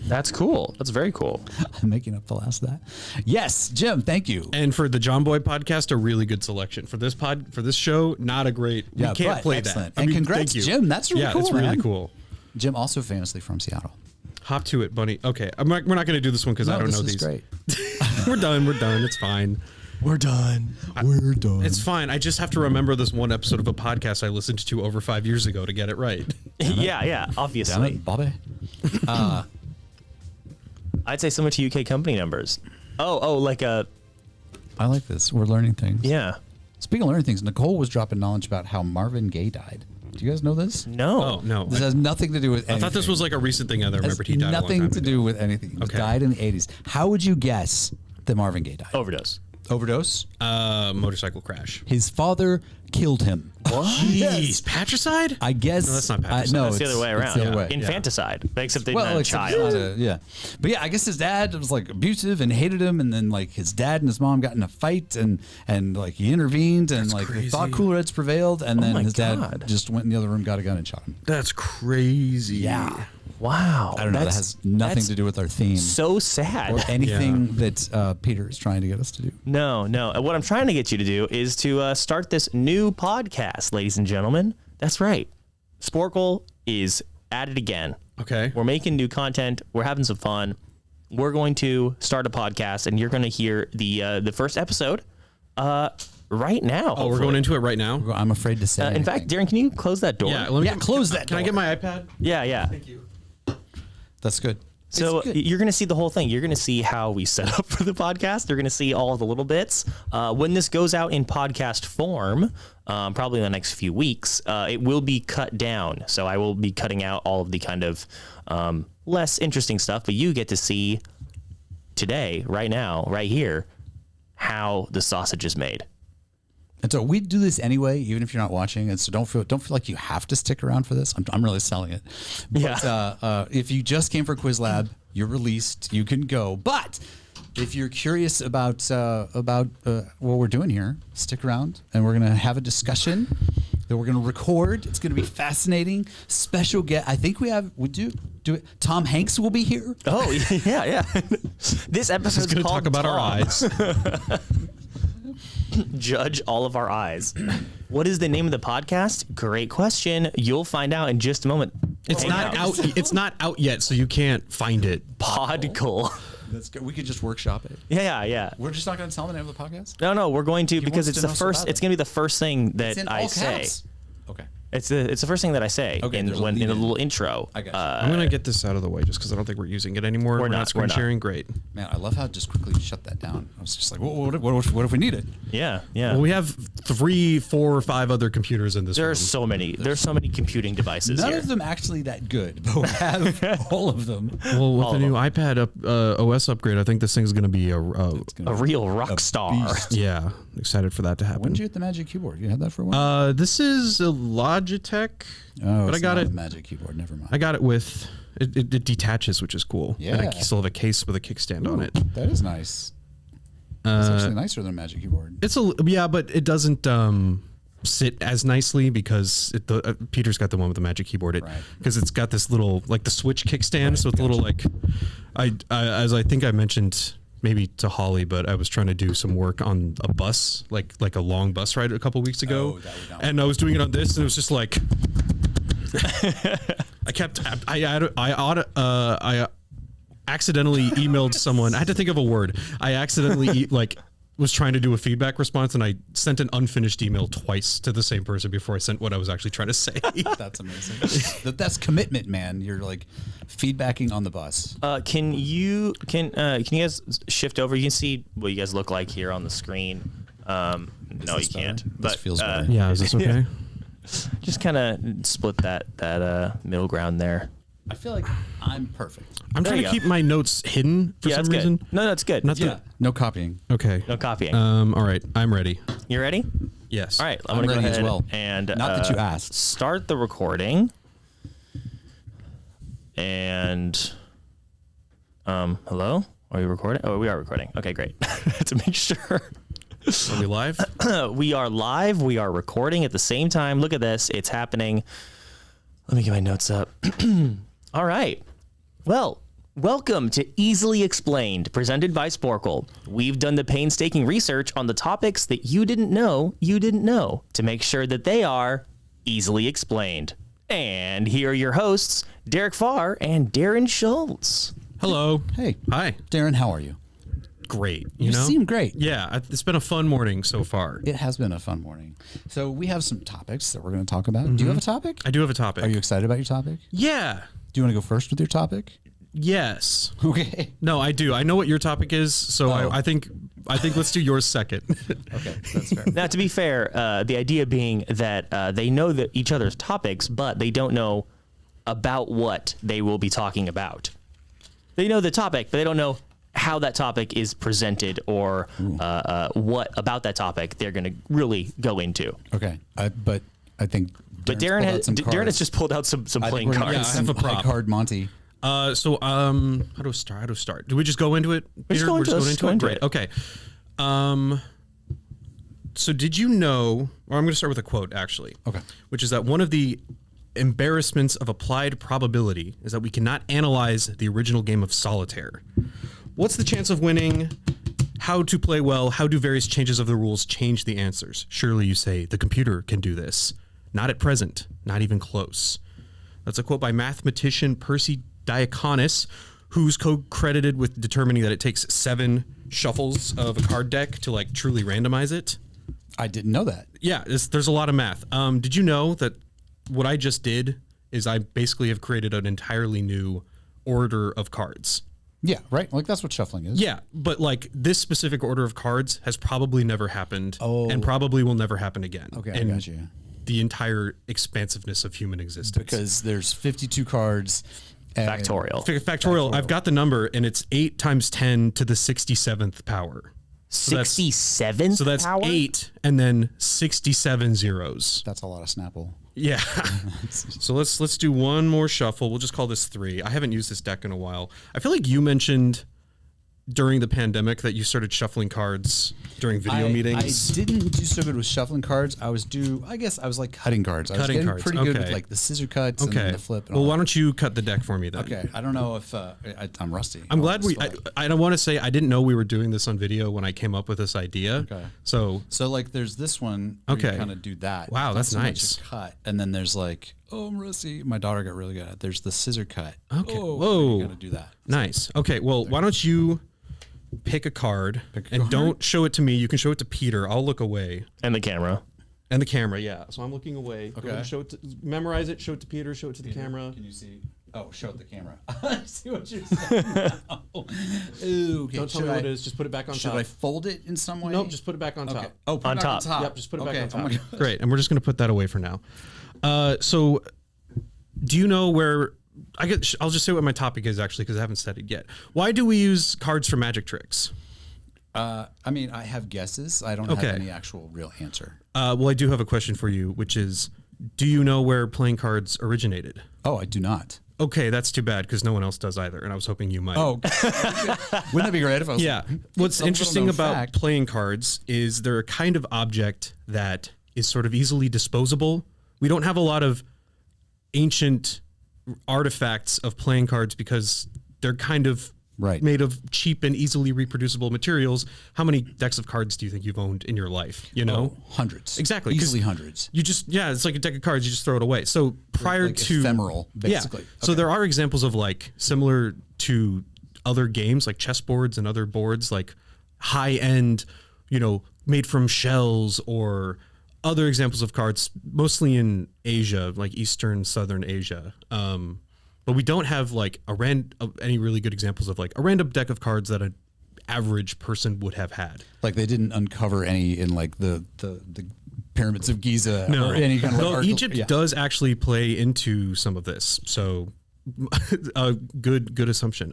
That's cool. That's very cool. I'm making up the last of that. Yes, Jim, thank you. And for the John Boy podcast, a really good selection. For this show, not a great. We Yeah, can't but play excellent. that. And congrats, thank you. Jim. That's really cool, Yeah, it's really man. cool. Jim, also famously from Seattle. Hop to it, bunny. Okay, we're not going to do this one because I don't know this these. is great. We're done. It's fine. We're done. We're done. It's fine. I just have to remember this one episode of a podcast I listened to over 5 years ago to get it right. yeah, Damn obviously. it, Bobby. I'd say similar to UK company numbers. Like a I like this. We're learning things. yeah. Speaking of learning things, Nicole was dropping knowledge about how Marvin Gaye died. Do you guys know this? No. Oh, no. This has nothing to do with anything. I thought this was like a recent thing. I remembered he died. Nothing to do with anything. He died in the 80s. How would you guess that Marvin Gaye died? Overdose. Overdose? Motorcycle crash. His father killed him. What? Jeez, patricide? I guess. No, that's not patricide. No, That's the other way around. It's the other way. Infanticide. Except they didn't have a except child. it's not yeah. But yeah, I guess his dad was like abusive and hated him, and then like his dad and his mom got in a fight, and like he intervened, and like they thought cooler heads prevailed, and then my his dad God. just went in the other room, got a gun, and shot him. That's crazy. Yeah. Wow. I don't know. That has nothing to do with our theme So sad. or anything that Peter is trying to get us to do. No. What I'm trying to get you to do is to start this new podcast, ladies and gentlemen. That's right. Sporcle is at it again. Okay. We're making new content. We're having some fun. We're going to start a podcast, and you're going to hear the first episode right now. Oh, we're going into it right now? I'm afraid to say. In fact, Darren, can you close that door? Yeah, let me close that Can I door. get my iPad? Yeah. Thank you. That's good. So It's good. you're going to see the whole thing. You're going to see how we set up for the podcast. You're going to see all the little bits. When this goes out in podcast form, probably in the next few weeks, it will be cut down. So I will be cutting out all of the kind of less interesting stuff, but you get to see today, right now, right here, how the sausage is made. And so we do this anyway, even if you're not watching. And so don't feel like you have to stick around for this. I'm really selling it. But if you just came for Quiz Lab, you're released. You can go. But if you're curious about what we're doing here, stick around, and we're gonna have a discussion that we're gonna record. It's gonna be fascinating. Special guest. I think we do it. Tom Hanks will be here. Oh, yeah. This episode is Going to called talk about our Tom. eyes. Judge all of our eyes. What is the name of the podcast? Great question. You'll find out in just a moment. It's Hang not out. It's not out yet, so you can't find it. Podcle. That's good. We could just workshop it. Yeah. We're just not gonna tell them the name of the podcast. No, we're going to because wants it's to the know first. about It's it. going to be the first thing that It's in I all say. caps. Okay. It's the first thing that I say Okay, in there's a the lead-in. little intro. I got you. I'm gonna get this out of the way just because I don't think we're using it anymore. We're not screen sharing. Great. Man, I love how just quickly shut that down. I was just like, what if we need it? Yeah. Well, we have 3, 4, 5 other computers in this room. There's so many. There's so many computing devices None here. of them actually that good, but we have all of them. Well, with all the of new iPad OS upgrade, I think this thing's gonna be a real rock star. beast. yeah. Excited for that to happen. When did you get the Magic Keyboard? You had that for a while? This is a Logitech. Oh, but I got not it. a Magic Keyboard. Never mind. I got it with it detaches, which is cool. And I Yeah. still have a case with a kickstand on it. That is nice. It's actually nicer than a Magic Keyboard. It's but it doesn't sit as nicely because Peter's got the one with the Magic Keyboard. Because it's got this little like the Switch kickstand, so it's a little like as I think I mentioned maybe to Holly, but I was trying to do some work on a bus, like a long bus ride a couple weeks ago, and I was doing it on this, and it was just like I accidentally emailed someone. I had to think of a word. I accidentally was trying to do a feedback response, and I sent an unfinished email twice to the same person before I sent what I was actually trying to say. That's amazing. That's commitment, man. You're like feedbacking on the bus. Can you guys shift over? You can see what you guys look like here on the screen. No, you can't. This But feels better. Yeah, is this okay? just kind of split that middle ground there. I feel like I'm perfect. I'm There trying you to go. keep my notes hidden for some that's reason. good. No, that's good. Not Yeah. that. No copying. Okay. No copying. All right. I'm ready. You ready? Yes. All right. I'm I'm gonna go ready ahead as well. and Not that you asked. Start the recording. And hello? Are we recording? Oh, we are recording. Okay, great. To make sure. Are we live? We are live. We are recording at the same time. Look at this. It's happening. Let me get my notes up. All right. Well, welcome to Easily Explained, presented by Sporcle. We've done the painstaking research on the topics that you didn't know to make sure that they are easily explained. And here are your hosts, Derek Farr and Darren Schultz. Hello. Hey. Hi. Darren, how are you? Great. You know? seem great. Yeah, it's been a fun morning so far. It has been a fun morning. So we have some topics that we're going to talk about. Do you have a topic? I do have a topic. Are you excited about your topic? Yeah. Do you want to go first with your topic? Yes. Okay. No, I do. I know what your topic is, so Oh. I think let's do yours second. Okay, that's fair. Now, to be fair, the idea being that they know that each other's topics, but they don't know about what they will be talking about. They know the topic, but they don't know how that topic is presented or what about that topic they're going to really go into. Okay, but I think. But Darren's Darren has just pulled out some I think playing we're gonna cards. get Yeah, I have some a prop. high card Monty. How do we start? Do we just go into it? Just go into it. Let's go into Great. it. Okay. So did you know, or I'm going to start with a quote actually. Okay. Which is that one of the embarrassments of applied probability is that we cannot analyze the original game of solitaire. What's the chance of winning? How to play well? How do various changes of the rules change the answers? Surely you say the computer can do this. Not at present. Not even close. That's a quote by mathematician Percy Diaconis, who's co-credited with determining that it takes 7 shuffles of a card deck to like truly randomize it. I didn't know that. Yeah, there's a lot of math. Did you know that what I just did is I basically have created an entirely new order of cards? Yeah, right. Like that's what shuffling is. Yeah, but like this specific order of cards has probably never happened and probably will never happen again. Okay, I in got you. the entire expansiveness of human existence. Because there's 52 cards. And Factorial. Factorial, I've got the number and it's 8 times 10 to the 67th power. 67th So that's power? 8 and then 67 zeros. That's a lot of Snapple. Yeah. So let's do one more shuffle. We'll just call this 3. I haven't used this deck in a while. I feel like you mentioned during the pandemic that you started shuffling cards during video meetings. I didn't do so good with shuffling cards. I was like cutting cards. I was Cutting getting cards, pretty good with okay. like the scissor cuts and Okay. then the flip. And Well, all why don't you cut the deck for me then? that. Okay. I don't know if I'm rusty. I'm glad I don't want to say I didn't know we were doing this on video when I came up with this idea. Okay. So like there's this one. Where Okay. You kind of do that. Wow, Not that's so much a nice. cut, and then there's like, oh, I'm rusty. My daughter got really good at it. There's the scissor cut. Okay. Oh, Whoa. You gotta do that. nice. Okay. Well, why don't you pick a card and don't show it to me. You can show it to Peter. I'll look away. And the camera. And the camera, yeah. So I'm looking away. Okay. Go ahead and show it memorize it, show it to Peter, show it to the camera. Can you see? Oh, show it the camera. I see what you're saying now. Ooh, okay. Don't tell me what it is. Just put it back on Should top. I fold it in some way? Nope, just put it back on Okay. top. Oh, put On it back top. Yep, just put it back on Oh top. my God. Great, and we're just going to put that away for now. So, do you know where... I'll just say what my topic is, actually, because I haven't said it yet. Why do we use cards for magic tricks? I mean, I have guesses. I don't Okay. have any actual real answer. Well, I do have a question for you, which is, do you know where playing cards originated? Oh, I do not. Okay, that's too bad, because no one else does either, and I was hoping you might. Oh, wouldn't that be great if I was? Yeah. What's Some interesting little known about fact. playing cards is they're a kind of object that is sort of easily disposable. We don't have a lot of ancient artifacts of playing cards because they're kind of Right. made of cheap and easily reproducible materials. How many decks of cards do you think you've owned in your life? You know? Oh, hundreds. Exactly. 'cause Easily hundreds. You just, it's like a deck of cards. You just throw it away. So prior Like to ephemeral, basically. Yeah. So there are examples of like similar to other games like chessboards and other boards, like high end, made from shells, or other examples of cards, mostly in Asia, like Eastern, Southern Asia. But we don't have like any really good examples of like a random deck of cards that an average person would have had. Like they didn't uncover any in like the pyramids of Giza or any kind of Well, like Egypt does actually play into some of this, so a good assumption.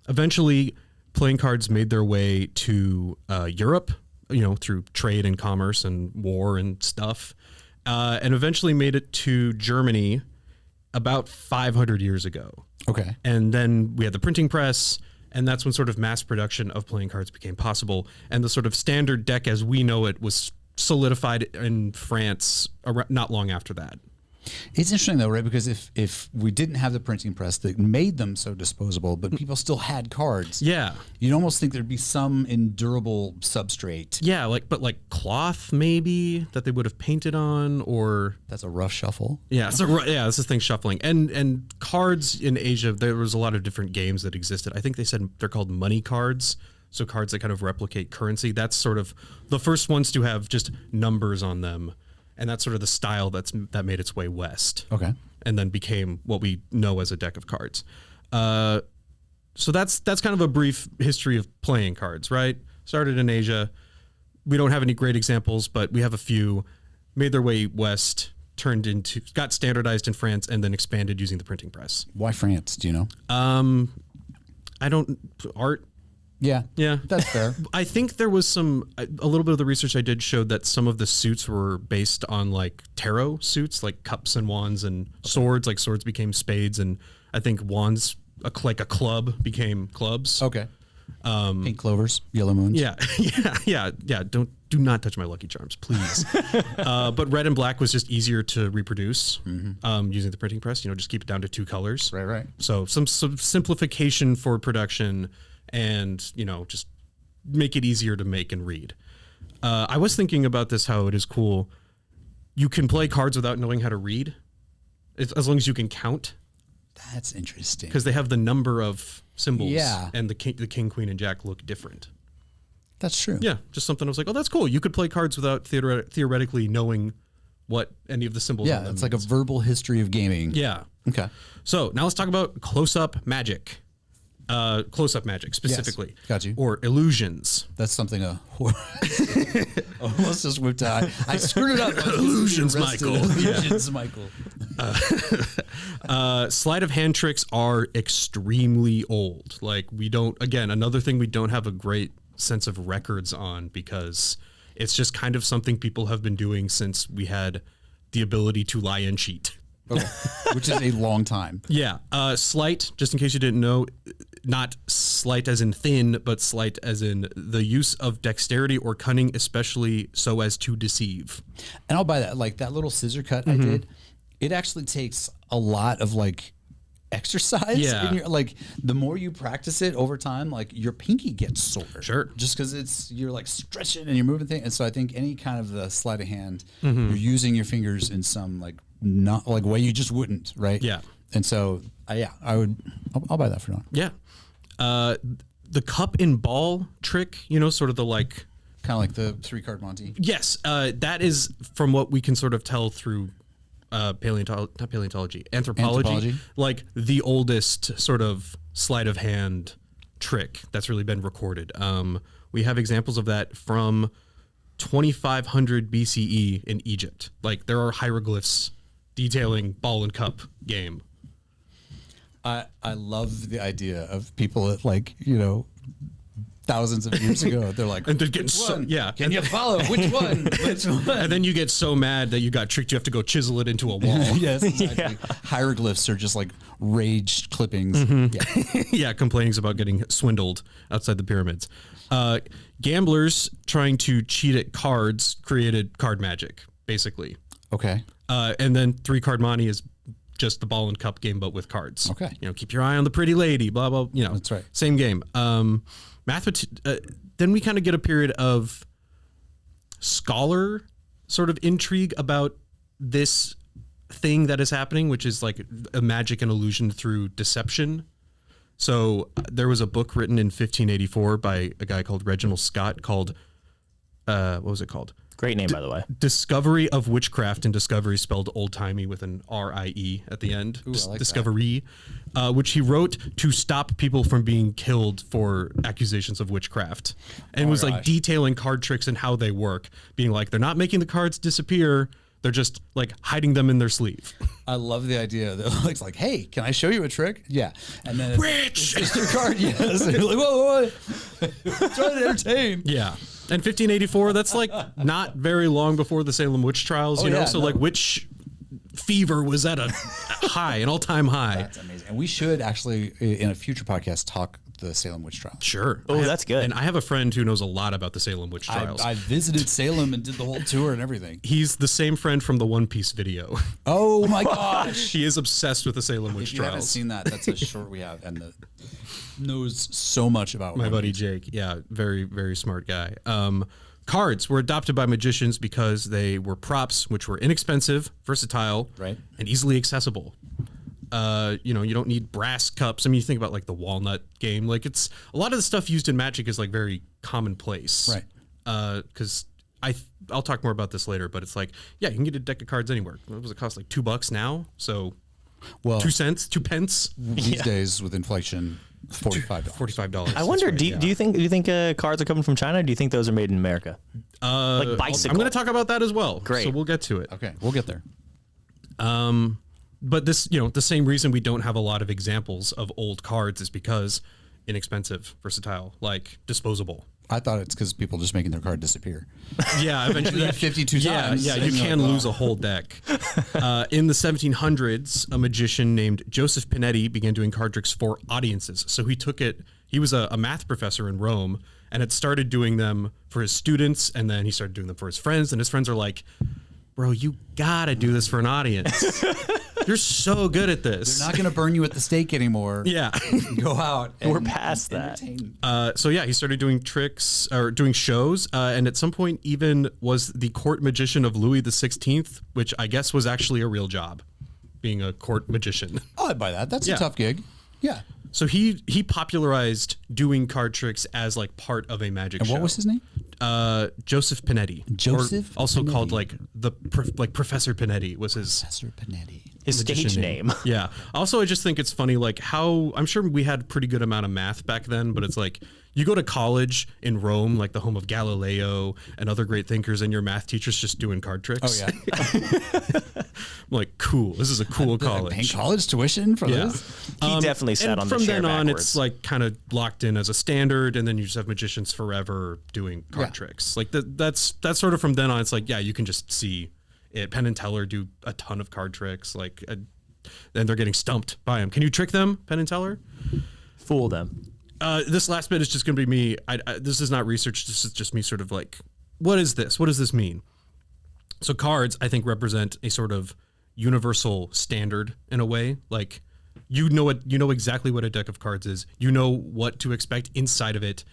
Eventually, playing cards made their way to Europe, through trade and commerce and war and stuff, and eventually made it to Germany about 500 years ago. Okay. And then we had the printing press, and that's when sort of mass production of playing cards became possible. And the sort of standard deck as we know it was solidified in France not long after that. It's interesting though, right? Because if we didn't have the printing press that made them so disposable, but people still had cards, Yeah. you'd almost think there'd be some endurable substrate. Yeah, but cloth maybe that they would have painted on, or That's a rough shuffle. this is thing shuffling. And cards in Asia, there was a lot of different games that existed. I think they said they're called money cards. So cards that kind of replicate currency. That's sort of the first ones to have just numbers on them. And that's sort of the style that made its way west. Okay. And then became what we know as a deck of cards. So that's kind of a brief history of playing cards, right? Started in Asia. We don't have any great examples, but we have a few. Made their way west, got standardized in France, and then expanded using the printing press. Why France? Do you know? Art. Yeah. Yeah. That's fair. I think there was a little bit of the research I did showed that some of the suits were based on like tarot suits, like cups and wands and swords. Like swords became spades, and I think wands, like a club, became clubs. Okay. Pink clovers, yellow moons. Yeah. Do not touch my Lucky Charms, please. But red and black was just easier to reproduce using the printing press. Just keep it down to 2 colors. Right. So some simplification for production. And, just make it easier to make and read. I was thinking about this, how it is cool. You can play cards without knowing how to read, as long as you can count. That's interesting. Because they have the number of symbols. Yeah. And the king, queen, and jack look different. That's true. Yeah, just something I was like, oh, that's cool. You could play cards without theoretically knowing what any of the symbols on them It's like a means. verbal history of gaming. Yeah. Okay. So now let's talk about close-up magic. Close-up magic specifically. Yes, got you. Or illusions. That's something almost just whipped out. I screwed it up. Illusions, Michael. Illusions, Michael. Sleight of hand tricks are extremely old. Like another thing we don't have a great sense of records on, because it's just kind of something people have been doing since we had the ability to lie and cheat. Okay. Which is a long time. Yeah. Sleight, just in case you didn't know, not sleight as in thin, but sleight as in the use of dexterity or cunning, especially so as to deceive. And I'll buy that. Like that little scissor cut I did, it actually takes a lot of like exercise. Yeah. The more you practice it over time, like your pinky gets sore. Sure. Just because you're like stretching and you're moving things. And so I think any kind of the sleight of hand, you're using your fingers in some not like way you just wouldn't, right? Yeah. And so, I'll buy that for now. Yeah. The cup and ball trick, sort of the Kind of like the 3-card Monty. Yes, that is from what we can sort of tell through anthropology, like the oldest sort of sleight of hand trick that's really been recorded. We have examples of that from 2500 BCE in Egypt. Like there are hieroglyphs detailing ball and cup game. I love the idea of people that, like, you know, thousands of years ago, they're like, and they're getting Can you follow which one? Which one? And then you get so mad that you got tricked, you have to go chisel it into a wall. Yes, exactly. Hieroglyphs are just like raged clippings. Yeah. Yeah, complainings about getting swindled outside the pyramids. Gamblers trying to cheat at cards created card magic, basically. Okay. And then 3-card Monty is just the ball and cup game, but with cards. Okay. You know, keep your eye on the pretty lady, blah, blah, you know. That's right. Same game. Then we kind of get a period of scholar sort of intrigue about this thing that is happening, which is like a magic and illusion through deception. So there was a book written in 1584 by a guy called Reginald Scott called, what was it called? Great name, by the way. Discovery of Witchcraft, and discovery spelled old-timey with an R-I-E at the end. Ooh, I like Discovery, which he wrote to stop people from being killed for accusations of witchcraft. And was like detailing card tricks and how they work, being like, they're not making the cards disappear, they're just like hiding them in their sleeve. I love the idea that it's like, hey, can I show you a trick? Yeah. And then Rich! it's your card, yes. And you're like, whoa. Trying to entertain. Yeah. And 1584, that's like not very long before the Salem witch trials, you know? So like witch fever was at a high, an all-time high. That's amazing. And we should actually, in a future podcast, talk the Salem witch trials. Sure. Oh, that's good. And I have a friend who knows a lot about the Salem witch trials. I visited Salem and did the whole tour and everything. He's the same friend from the One Piece video. Oh my gosh. He is obsessed with the Salem witch If you haven't trials. seen that, that's a short we have, and knows so much about My One buddy Piece. Jake. Yeah, very, very smart guy. Cards were adopted by magicians because they were props, which were inexpensive, versatile, Right. and easily accessible. You know, you don't need brass cups. I mean, you think about like the walnut game. Like it's a lot of the stuff used in Magic is like very commonplace. Right. Because I'll talk more about this later, but it's like, yeah, you can get a deck of cards anywhere. What does it cost? Like $2 now? So Well, 2 cents, 2 pence? these days with inflation, $45. $45. I wonder, do you think cards are coming from China? Or do you think those are made in America? Like bicycle. I'm going to talk about that as well. Great. So we'll get to it. Okay, we'll get there. But this, you know, the same reason we don't have a lot of examples of old cards is because inexpensive, versatile, like disposable. I thought it's because people just making their card disappear. Yeah, eventually. That 52 times. Yeah, you and you're can like, lose a whole deck. In the 1700s, a magician named Joseph Pinetti began doing card tricks for audiences. So he took it, he was a math professor in Rome, and had started doing them for his students, and then he started doing them for his friends, and his friends are like, bro, you gotta do this for an audience. You're so good at this. They're not going to burn you at the stake anymore. Yeah. Go out. And We're past that. entertain. So yeah, he started doing tricks or doing shows, and at some point even was the court magician of Louis XVI, which I guess was actually a real job, being a court magician. Oh, I'd buy that. That's Yeah. a tough gig. Yeah. So he popularized doing card tricks as like part of a magic And show. what was his name? Joseph Pinetti. Joseph Or also Pinetti. called like like Professor Pinetti was his Professor Pinetti. His stage magician name. Yeah. Also, I just think it's funny, like how I'm sure we had a pretty good amount of math back then, but it's like you go to college in Rome, like the home of Galileo and other great thinkers, and your math teacher's just doing card tricks. Oh, yeah. I'm like, cool. This is a cool Paying college. college tuition for Yeah. this? He definitely sat and on the from chair then on, backwards. it's like kind of locked in as a standard, and then you just have magicians forever doing card Yeah. tricks. Like that's sort of from then on. It's like, yeah, you can just see it. Penn and Teller do a ton of card tricks, like, and they're getting stumped by him. Can you trick them, Penn and Teller? Fool them. This last bit is just going to be me. This is not research. This is just me sort of like, what is this? What does this mean? So cards, I think, represent a sort of universal standard in a way. Like, you know exactly what a deck of cards is. You know what to expect inside of it.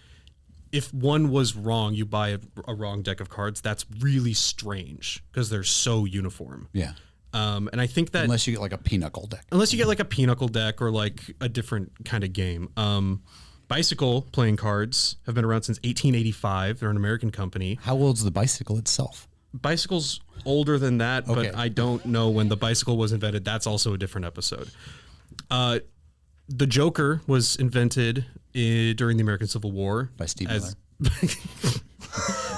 If one was wrong, you buy a wrong deck of cards. That's really strange because they're so uniform. Yeah. And I think that Unless you get like a pinochle deck. unless you get like a pinochle deck or like a different kind of game. Bicycle playing cards have been around since 1885. They're an American company. How old's the bicycle itself? Bicycle's older than that, Okay. but I don't know when the bicycle was invented. That's also a different episode. The Joker was invented during the American Civil War. By Steve Miller.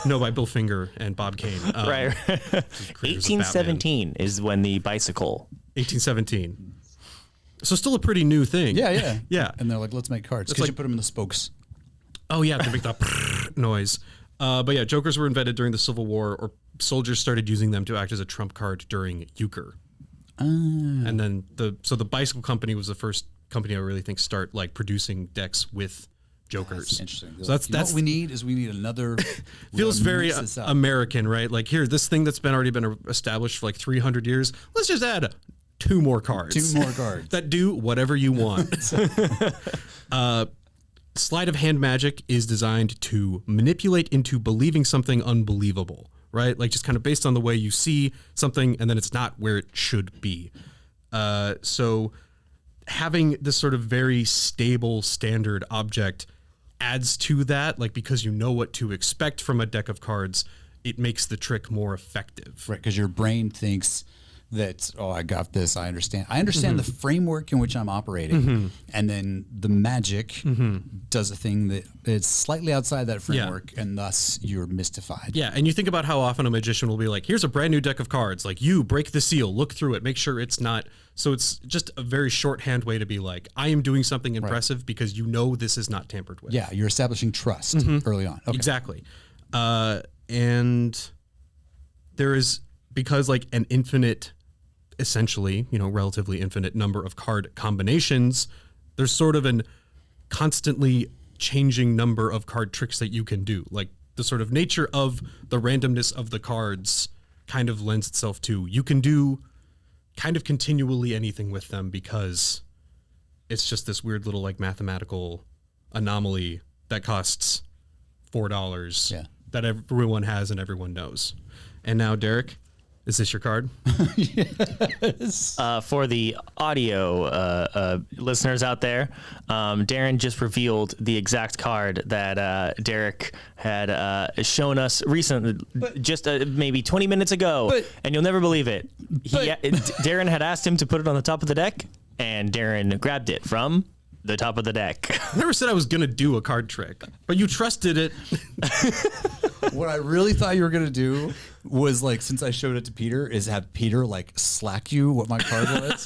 No, by Bill Finger and Bob Kane. Right. creators of 1817 is when the bicycle. 1817. So still a pretty new thing. Yeah. Yeah. And they're like, let's make cards. Because like- you put them in the spokes. Oh, yeah, to make that noise. But yeah, Jokers were invented during the Civil War, or soldiers started using them to act as a trump card during euchre. And then the Bicycle Company was the first company I really think start like producing decks with Jokers. That's interesting. So that's what we need is another. feels very mix this up. American, right? Like here, this thing that's already been established for like 300 years. Let's just add 2 more cards. 2 more cards. that do whatever you want. Sleight of hand magic is designed to manipulate into believing something unbelievable, right? Like just kind of based on the way you see something and then it's not where it should be. So having this sort of very stable standard object adds to that, like because you know what to expect from a deck of cards, it makes the trick more effective. Right, because your brain thinks that, oh, I got this, I understand. I understand the framework in which I'm operating, and then the magic does a thing that is slightly outside that framework, and thus you're mystified. Yeah, and you think about how often a magician will be like, here's a brand new deck of cards, like you break the seal, look through it, make sure it's not. So it's just a very shorthand way to be like, I am doing something impressive because you know this is not tampered with. Yeah, you're establishing trust early on. Okay. Exactly. And there is, because like an infinite, essentially, relatively infinite number of card combinations, there's sort of an constantly changing number of card tricks that you can do. Like the sort of nature of the randomness of the cards kind of lends itself to, you can do kind of continually anything with them because it's just this weird little like mathematical anomaly that costs $4 that everyone has and everyone knows. And now, Derek, is this your card? Yes. For the audio listeners out there, Darren just revealed the exact card that Derek had shown us recently, just maybe 20 minutes ago, and you'll never believe it. Darren had asked him to put it on the top of the deck, and Darren grabbed it from the top of the deck. I never said I was going to do a card trick, but you trusted it. What I really thought you were going to do was, like, since I showed it to Peter, is have Peter, like, slack you what my card was.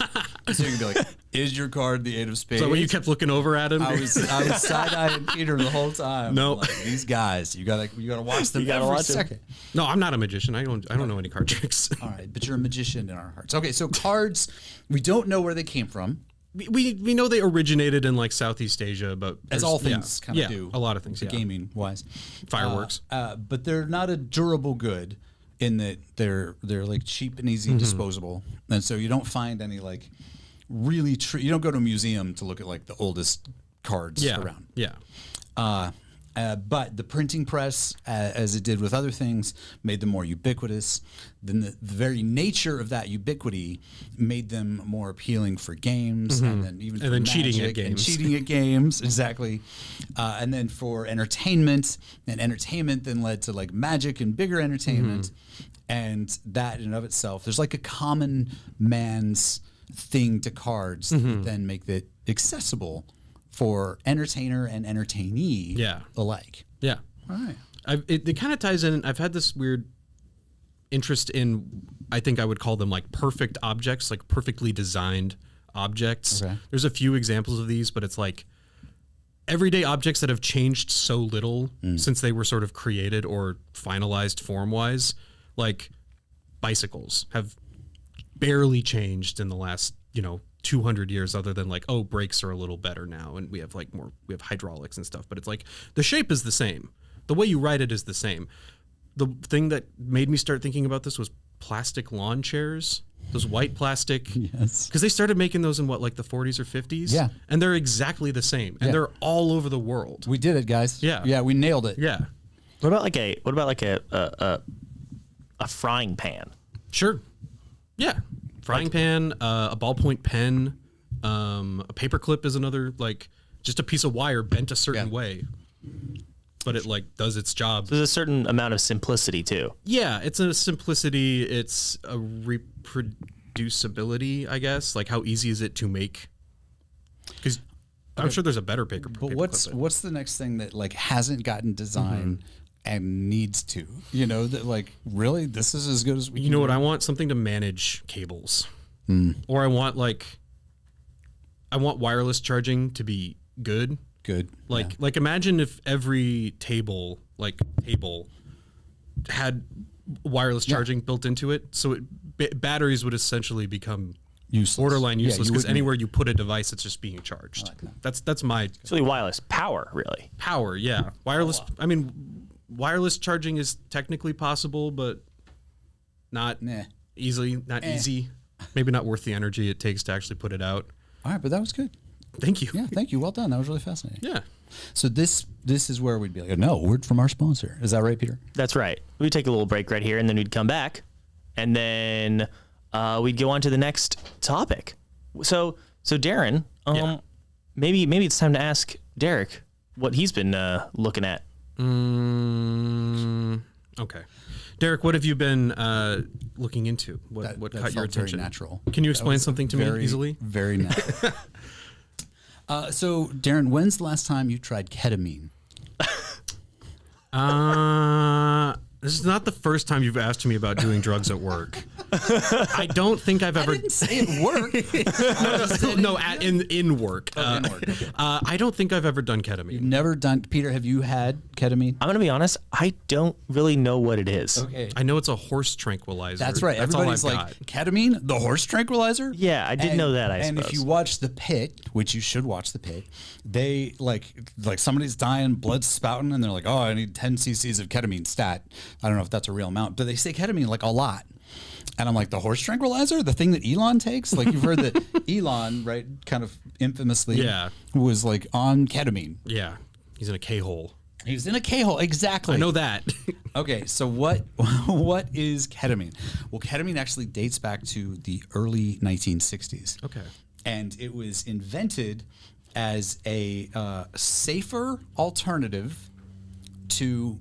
So you can be like, is your card the 8 of spades? So when you kept looking over at him, I was side-eyeing Peter the whole time. No. Like, these guys, you gotta watch them every second. No, I'm not a magician. I don't know any card tricks. All right, but you're a magician in our hearts. Okay, so cards, we don't know where they came from. We know they originated in like Southeast Asia, but As all things kind of do. a lot of things, Gaming wise. Fireworks. But they're not a durable good in that they're like cheap and easy disposable. And so you don't find any like really you don't go to a museum to look at like the oldest cards around. Yeah. But the printing press, as it did with other things, made them more ubiquitous. Then the very nature of that ubiquity made them more appealing for games, and then even for cheating at magic and games. cheating at games, exactly. And then for entertainment, and entertainment then led to like magic and bigger entertainment, and that in and of itself, there's like a common man's thing to cards that then make it accessible for entertainer and entertainee alike. Yeah. All right. It kind of ties in. I've had this weird interest in, I think I would call them like perfect objects, like perfectly designed objects. Okay. There's a few examples of these, but it's like everyday objects that have changed so little since they were sort of created or finalized form-wise. Like bicycles have barely changed in the last, 200 years, other than like, brakes are a little better now and we have hydraulics and stuff, but it's like the shape is the same. The way you ride it is the same. The thing that made me start thinking about this was plastic lawn chairs, those white plastic. Yes. Because they started making those in the 40s or 50s. Yeah. And they're exactly the same. And they're all over the world. We did it, guys. Yeah. Yeah, we nailed it. Yeah. What about like a frying pan? Sure. Yeah. Frying pan, a ballpoint pen, a paperclip is another just a piece of wire bent a certain way, but it like does its job. There's a certain amount of simplicity too. Yeah, it's a simplicity. It's a reproducibility, I guess. Like how easy is it to make? Because I'm sure there's a better paper. But what's the next thing that like hasn't gotten designed and needs to? You know, that like really this is as good as we. You know what? I want something to manage cables, or I want wireless charging to be good. Good. Like imagine if every table had wireless charging built into it, so batteries would essentially become useless. Borderline useless, because wouldn't- anywhere you put a device, it's just being charged. That's my It's really wireless power, really. power. Yeah, wireless. I mean, wireless charging is technically possible, but not easily. Not easy. Maybe not worth the energy it takes to actually put it out. All right, but that was good. Thank you. Yeah, thank you. Well done. That was really fascinating. Yeah. So this is where we'd be like, no, word from our sponsor. Is that right, Peter? That's right. We'd take a little break right here, and then we'd come back, and then we'd go on to the next topic. So Darren, maybe it's time to ask Derek what he's been looking at. Okay. Derek, what have you been looking into? What That caught your felt very attention? natural. Can you explain something to me Very easily? Very natural. So, Darren, when's the last time you tried ketamine? This is not the first time you've asked me about doing drugs at work. I don't think I've ever. I didn't say it worked. in work. In work. Okay. I don't think I've ever done ketamine. You've never done, Peter, have you had ketamine? I'm gonna be honest. I don't really know what it is. Okay. I know it's a horse tranquilizer. That's right. That's all Everybody's I've like, got. ketamine, the horse tranquilizer? Yeah, I did know that, I And if suppose. you watch The Pit, which you should watch The Pit, they like somebody's dying, blood's spouting, and they're like, oh, I need 10 cc's of ketamine stat. I don't know if that's a real amount, but they say ketamine like a lot. And I'm like, the horse tranquilizer, the thing that Elon takes? Like, you've heard that Elon, right, kind of infamously was like on ketamine. Yeah, he's in a K-hole. He's in a K-hole, exactly. I know that. Okay, so what is ketamine? Well, ketamine actually dates back to the early 1960s. Okay. And it was invented as a safer alternative to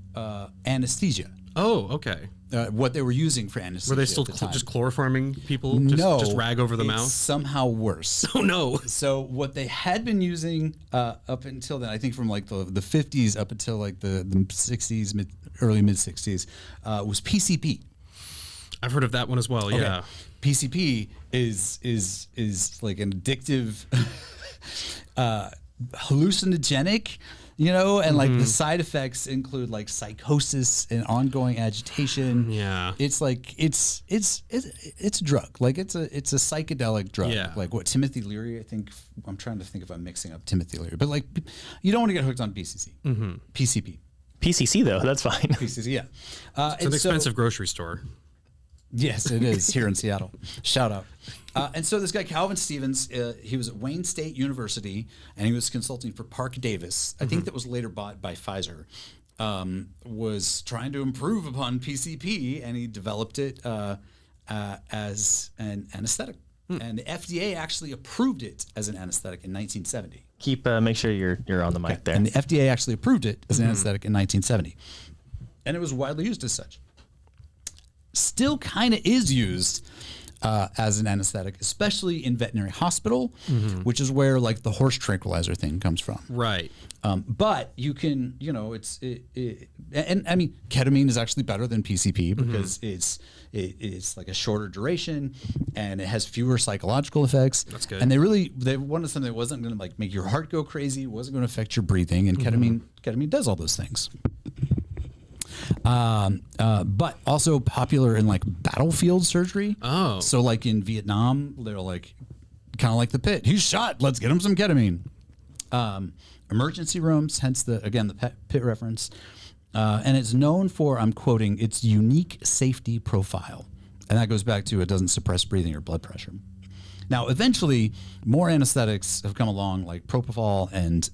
anesthesia. Oh, okay. What they were using for anesthesia. Were they still at the time. just chloroforming people? No, Just rag over the it's mouth? somehow worse. Oh, no. So what they had been using up until then, I think from like the 50s up until like the 60s, early mid 60s, was PCP. I've heard of that one as well, yeah. Okay. PCP is like an addictive, hallucinogenic, you know, and like the side effects include like psychosis and ongoing agitation. Yeah. It's like it's a drug. Like it's a psychedelic drug. Yeah. Like what Timothy Leary, I think. I'm trying to think if I'm mixing up Timothy Leary, but like you don't want to get hooked on PCP. PCC though, that's fine. PCC, yeah. It's an expensive grocery store. Yes, it is here in Seattle. Shout out. And so this guy, Calvin Stevens, he was at Wayne State University, and he was consulting for Park Davis. I think that was later bought by Pfizer. Was trying to improve upon PCP, and he developed it as an anesthetic. And the FDA actually approved it as an anesthetic in 1970. Make sure you're on the mic there. And the FDA actually approved it as an anesthetic in 1970. And it was widely used as such. Still kind of is used as an anesthetic, especially in veterinary hospital, which is where like the horse tranquilizer thing comes from. Right. But you can, you know, and I mean, ketamine is actually better than PCP because it's like a shorter duration and it has fewer psychological effects. That's good. And they wanted something that wasn't going to like make your heart go crazy, wasn't going to affect your breathing, and ketamine does all those things. But also popular in like battlefield surgery. Oh. So like in Vietnam, they're like kind of like the Pit. He's shot. Let's get him some ketamine. Emergency rooms, hence the Pit reference. And it's known for, I'm quoting, its unique safety profile. And that goes back to it doesn't suppress breathing or blood pressure. Now, eventually, more anesthetics have come along like propofol and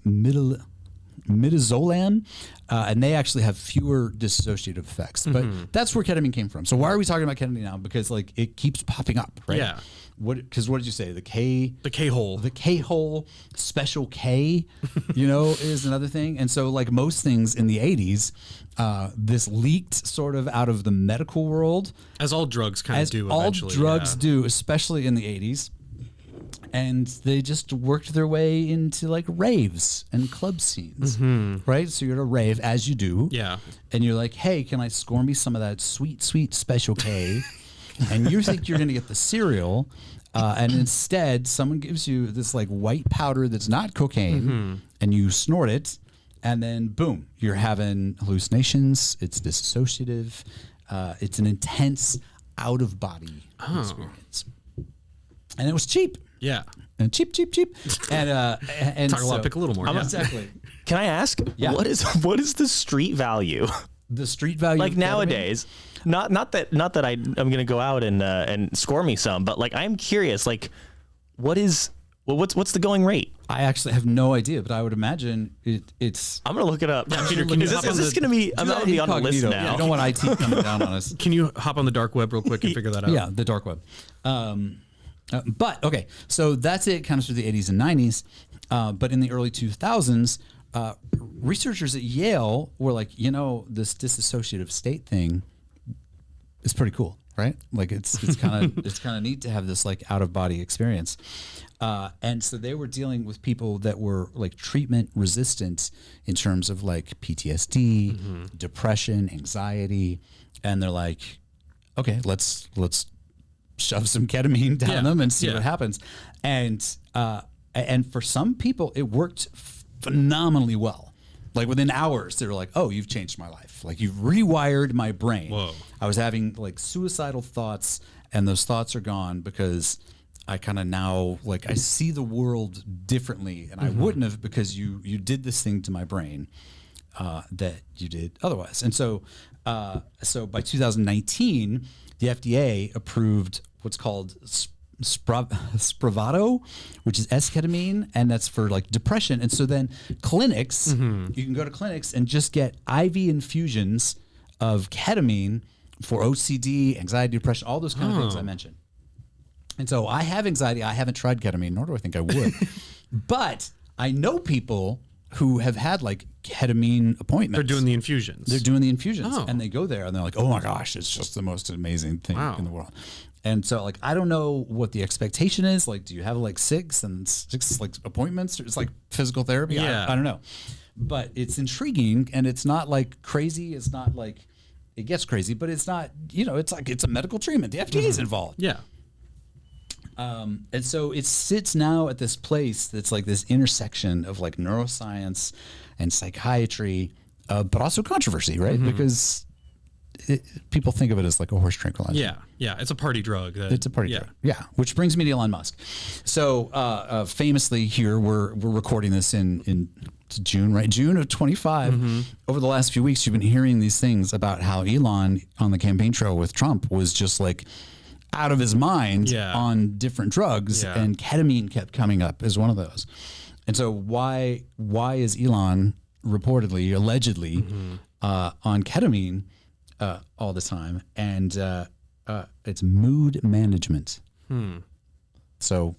midazolam, and they actually have fewer dissociative effects. But that's where ketamine came from. So why are we talking about ketamine now? Because like it keeps popping up, right? Yeah. Because what did you say? The K-hole. The K-hole, special K, is another thing. And so like most things in the 80s, this leaked sort of out of the medical world. As all drugs kind of do all eventually. drugs do, especially in the 80s. And they just worked their way into like raves and club scenes, right? So you're at a rave, as you do. Yeah. And you're like, hey, can I score me some of that sweet, sweet special K? And you think you're going to get the cereal. And instead, someone gives you this like white powder that's not cocaine, and you snort it. And then, boom, you're having hallucinations. It's dissociative. It's an intense out-of-body experience. And it was cheap. Yeah. And cheap. And Talk a lot, pick a little more. Yeah. Exactly. Can I ask, Yeah. what is the street value? The street value, Like of ketamine? nowadays, not that I'm gonna go out and score me some, but like I'm curious, like what's the going rate? I actually have no idea, but I would imagine it's. I'm gonna look it up. Peter, can you is hop this, on is this the- gonna be? I'm Do gonna that be on the list incognito. now. I don't want IT coming down on us. Can you hop on the dark web real quick and figure that out? Yeah, the dark web. But okay, so that's it kind of through the 80s and 90s. But in the early 2000s, researchers at Yale were like, this dissociative state thing is pretty cool, right? Like it's kind of neat to have this like out of body experience. And so they were dealing with people that were like treatment resistant in terms of like PTSD, depression, anxiety, and they're like, okay, let's shove some ketamine down them and see what happens. And for some people, it worked phenomenally well. Like within hours, they were like, "Oh, you've changed my life. Like you've rewired my brain." Whoa. I was having like suicidal thoughts, and those thoughts are gone because I kind of now like I see the world differently, and I wouldn't have because you did this thing to my brain that you did otherwise. And so by 2019, the FDA approved what's called Spravato, which is esketamine, and that's for like depression. And so then clinics, you can go to clinics and just get IV infusions of ketamine for OCD, anxiety, depression, all those kind of things I mentioned. And so I have anxiety. I haven't tried ketamine, nor do I think I would. But I know people who have had like ketamine appointments. They're doing the infusions. They're doing the infusions, Oh. and they go there and they're like, "Oh my gosh, it's just the most amazing thing Wow. in the world." And so, like, I don't know what the expectation is. Like, do you have like six like appointments? Or it's like physical therapy. Yeah. I don't know, but it's intriguing, and it's not like crazy. It's not like it gets crazy, but it's not. It's like it's a medical treatment. The FDA is involved. Yeah. And so it sits now at this place that's like this intersection of like neuroscience and psychiatry, but also controversy, right? Because people think of it as like a horse tranquilizer. Yeah. Yeah. It's a party drug. It's a party drug. Yeah. Which brings me to Elon Musk. So famously here, we're recording this in June, right? June of 25. Over the last few weeks, you've been hearing these things about how Elon on the campaign trail with Trump was just like out of his mind on different drugs, and ketamine kept coming up as one of those. And so why is Elon reportedly, allegedly, on ketamine all the time? And it's mood management. So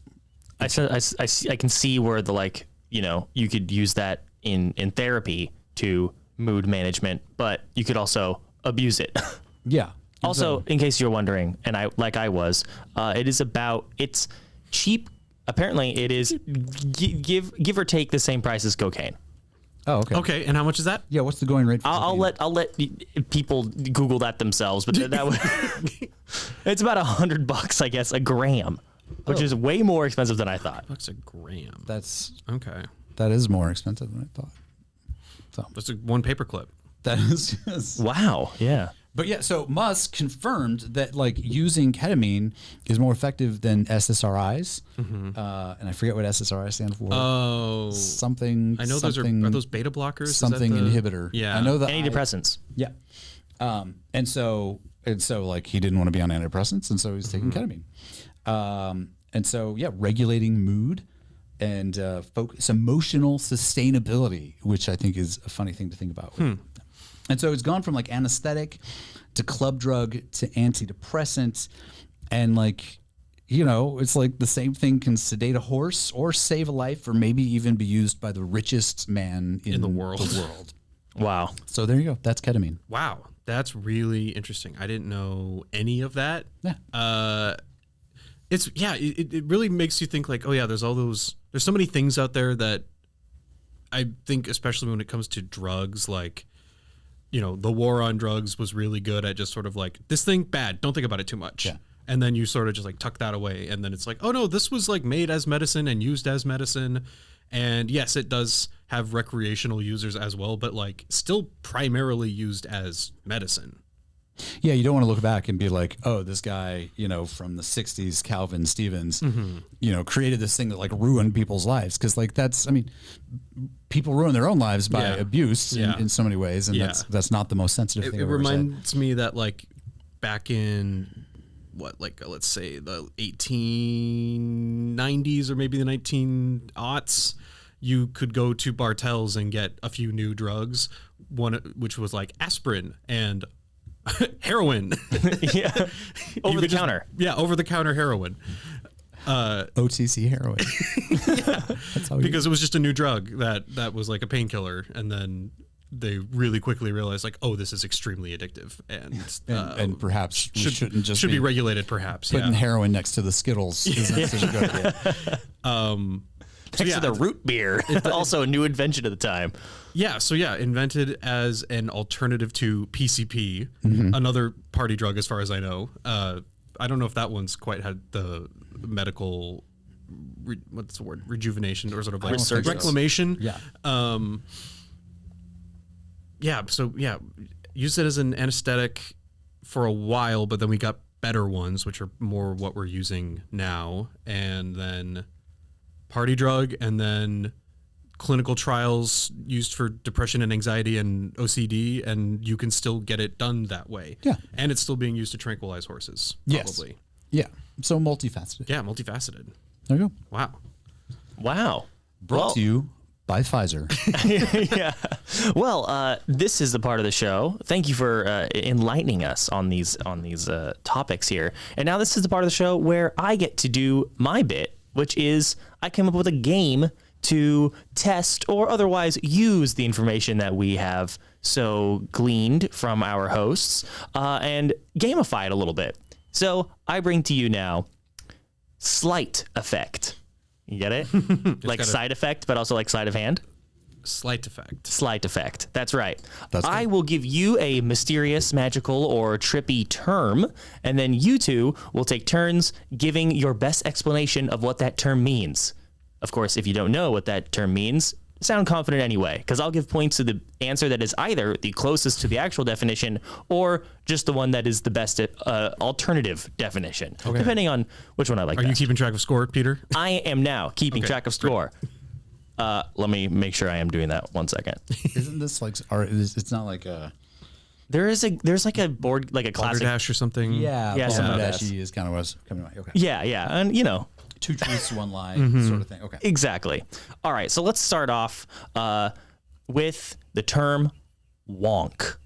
I can see where the you could use that in therapy to mood management, but you could also abuse it. yeah. Also, in case you're wondering, and it's cheap. Apparently, it is give or take the same price as cocaine. Oh, okay. Okay. And how much is that? Yeah. What's the going rate? For I'll let people Google that themselves, but that would it's about $100, I guess, a gram, which is way more expensive than I thought. Bucks a gram. That's Okay. that is more expensive than I thought. So That's one paperclip. that is just. Wow. Yeah. But yeah, so Musk confirmed that like using ketamine is more effective than SSRIs, and I forget what SSRIs stand for. Oh. Something. I know those are those beta blockers? Is that Something the- inhibitor. Yeah. I know that. Antidepressants. Yeah. And so like he didn't want to be on antidepressants, and so he's taking ketamine. And so yeah, regulating mood and focus, emotional sustainability, which I think is a funny thing to think about. And so it's gone from like anesthetic to club drug to antidepressant, and like you know, it's like the same thing can sedate a horse or save a life or maybe even be used by the richest man in the world. Wow. So there you go. That's ketamine. Wow. That's really interesting. I didn't know any of that. Yeah. It really makes you think like, oh yeah, there's so many things out there that I think, especially when it comes to drugs, like, you know, the war on drugs was really good at just sort of like, this thing bad, don't think about it too much. Yeah. And then you sort of just like tuck that away. And then it's like, oh no, this was like made as medicine and used as medicine. And yes, it does have recreational users as well, but like still primarily used as medicine. Yeah, you don't want to look back and be like, oh, this guy, you know, from the 60s, Calvin Stevens, you know, created this thing that like ruined people's lives. Because like people ruin their own lives by abuse in so many ways. And that's not the most sensitive thing It I've ever said. reminds me that like back in let's say the 1890s or maybe the 1900s, you could go to Bartell's and get a few new drugs, one which was like aspirin and heroin. Yeah. Over the counter. Yeah, over the counter heroin. OTC heroin. That's how Because it was just a new drug that was like a painkiller, and then they really quickly realized like, oh, this is extremely addictive, and perhaps we shouldn't just be regulated. Perhaps putting heroin next to the Skittles isn't such a good idea. Next to the root beer. Also a new invention at the time. Yeah, so invented as an alternative to PCP, another party drug as far as I know. I don't know if that one's quite had the medical, what's the word, rejuvenation or sort of like reclamation. Yeah. Used it as an anesthetic for a while, but then we got better ones, which are more what we're using now, and then party drug, and then clinical trials used for depression and anxiety and OCD, and you can still get it done that way. Yeah. And it's still being used to tranquilize horses, Yes. probably. Yeah. So multifaceted. Yeah, multifaceted. There you go. Wow. Brought to you by Pfizer. Yeah. Well, this is the part of the show. Thank you for enlightening us on these topics here. And now this is the part of the show where I get to do my bit, which is I came up with a game to test or otherwise use the information that we have so gleaned from our hosts and gamify it a little bit. So I bring to you now sleight effect. You get it? Like side effect, but also like sleight of hand. Slight effect. Sleight effect. That's right. That's I good. will give you a mysterious, magical, or trippy term, and then you two will take turns giving your best explanation of what that term means. Of course, if you don't know what that term means, sound confident anyway, because I'll give points to the answer that is either the closest to the actual definition or just the one that is the best alternative definition, depending on which one I like. Are you keeping track of score, Peter? I am now keeping track of score. Let me make sure I am doing that. 1 second. Isn't this like, it's not like a... There's like a board, like a classic. Balderdash or something? Yeah, Yeah, some of Balderdash is kind of what's coming to mind. Okay. Yeah. And you know, 2 truths, 1 lie sort of thing. Okay. exactly. All right. So let's start off with the term wonk.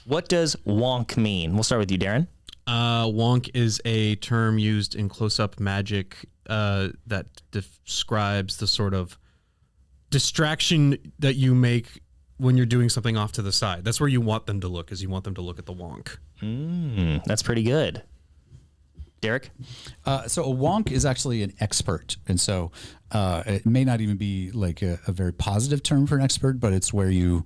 What does wonk mean? We'll start with you, Darren. Wonk is a term used in close-up magic that describes the sort of distraction that you make when you're doing something off to the side. That's where you want them to look, is you want them to look at the wonk. That's pretty good. Derek? So a wonk is actually an expert. And so it may not even be like a very positive term for an expert, but it's where you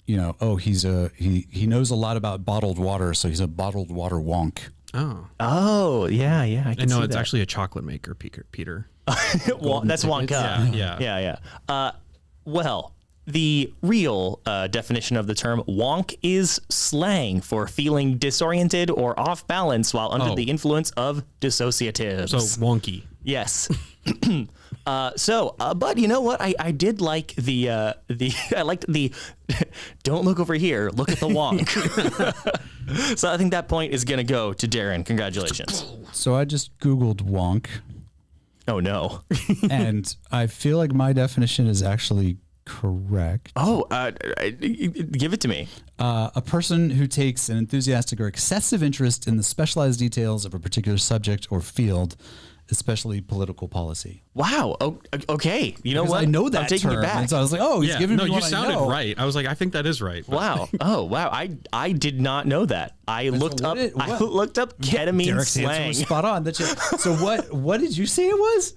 know, oh, he knows a lot about bottled water, so he's a bottled water wonk. Oh, yeah. I can I know see it's that. actually a chocolate maker, Peter. That's Wonka. Yeah. Well, the real definition of the term wonk is slang for feeling disoriented or off balance while under the influence of dissociatives. So wonky. Yes. But you know what? I did like I liked the don't look over here, look at the wonk. So I think that point is going to go to Darren. Congratulations. So I just Googled wonk, Oh, no. and I feel like my definition is actually correct. Oh, give it to me. A person who takes an enthusiastic or excessive interest in the specialized details of a particular subject or field, especially political policy. Wow. Oh, okay. You know what? I know that I'm taking term. it back. And so I was like, oh, he's giving me you one sounded I know. right. I was like, I think that is right. Wow. Oh, wow. I did not know that. I looked up ketamine Derek's answer slang. was spot on. So what did you say it was?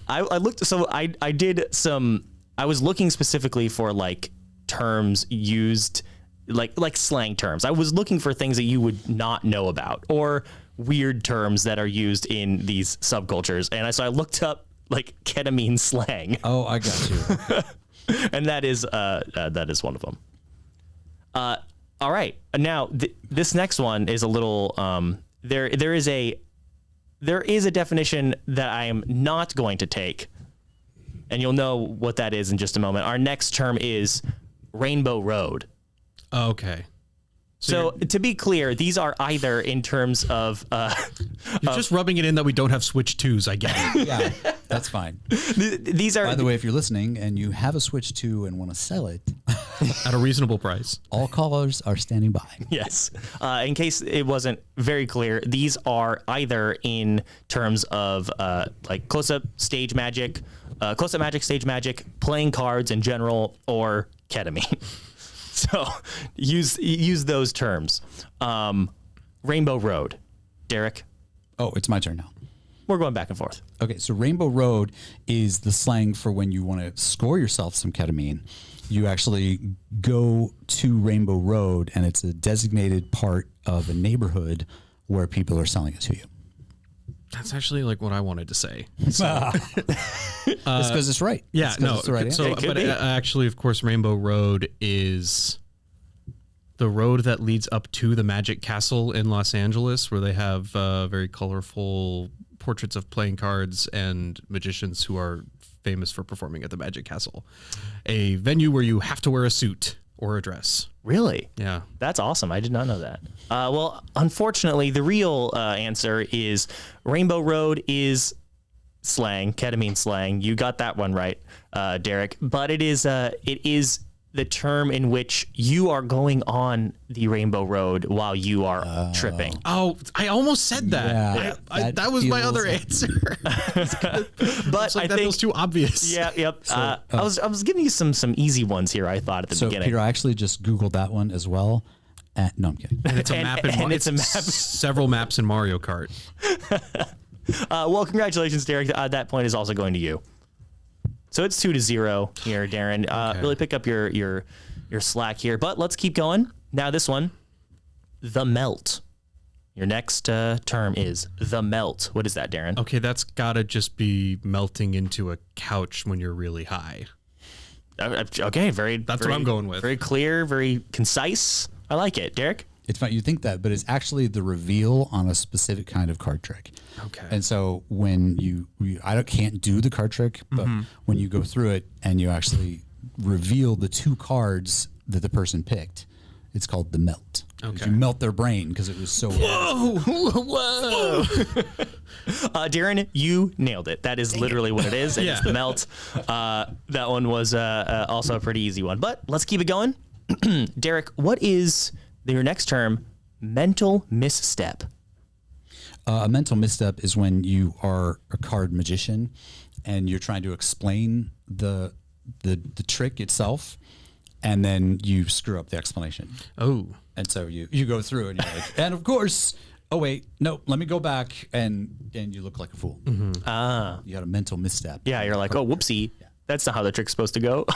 I looked. So I did some. I was looking specifically for like terms used, like slang terms. I was looking for things that you would not know about or weird terms that are used in these subcultures. And so I looked up like ketamine slang. Oh, I got you. And that is one of them. All right. Now this next one is a little, there is a definition that I am not going to take, and you'll know what that is in just a moment. Our next term is Rainbow Road. Okay. So to be clear, these are either in terms of you're just rubbing it in that we don't have Switch 2s, I get it. Yeah, that's fine. These are. By the way, if you're listening and you have a Switch 2 and want to sell it, At a reasonable price. all callers are standing by. Yes. In case it wasn't very clear, these are either in terms of like close-up stage magic, stage magic, playing cards in general, or ketamine. So use those terms. Rainbow Road. Derek? Oh, it's my turn now. We're going back and forth. Okay, so Rainbow Road is the slang for when you want to score yourself some ketamine. You actually go to Rainbow Road, and it's a designated part of a neighborhood where people are selling it to you. That's actually like what I wanted to say. It's because it's right. Yeah, It's 'cause no. it's the right So, answer. but actually, of course, Rainbow Road is the road that leads up to the Magic Castle in Los Angeles, where they have very colorful portraits of playing cards and magicians who are famous for performing at the Magic Castle, a venue where you have to wear a suit or a dress. Really? Yeah. That's awesome. I did not know that. Well, unfortunately, the real answer is Rainbow Road is slang, ketamine slang. You got that one right, Derek. But it is the term in which you are going on the Rainbow Road while you are tripping. Oh, I almost said that. Yeah, that was my feels other like- answer. But I I that think feels too obvious. yeah, yep. I was giving you some easy ones here. I thought at the So, beginning. Peter, I actually just Googled that one as well. No, I'm kidding. And it's a map in and it's a map. several maps in Mario Kart. Well, congratulations, Derek. That point is also going to you. So it's 2-0 here, Darren. Okay. Really pick up your slack here. But let's keep going. Now this one, the melt. Your next term is the melt. What is that, Darren? Okay, that's gotta just be melting into a couch when you're really high. Okay, That's what I'm going with. Very clear, very concise. I like it, Derek. It's fine. You think that, but it's actually the reveal on a specific kind of card trick. Okay. And so when can't do the card trick, but when you go through it and you actually reveal the two cards that the person picked, it's called the melt. Okay. You melt their brain because it was so. Whoa! Darren, you nailed it. That is literally what it is. It's the melt. That one was also a pretty easy one. But let's keep it going. Derek, what is your next term? Mental misstep. A mental misstep is when you are a card magician and you're trying to explain the trick itself, and then you screw up the explanation. Oh. And so you go through and you're like, and of course, oh wait, no, let me go back, and you look like a fool. You had a mental misstep. Yeah, you're like, oh, whoopsie. That's not how the trick's supposed to go.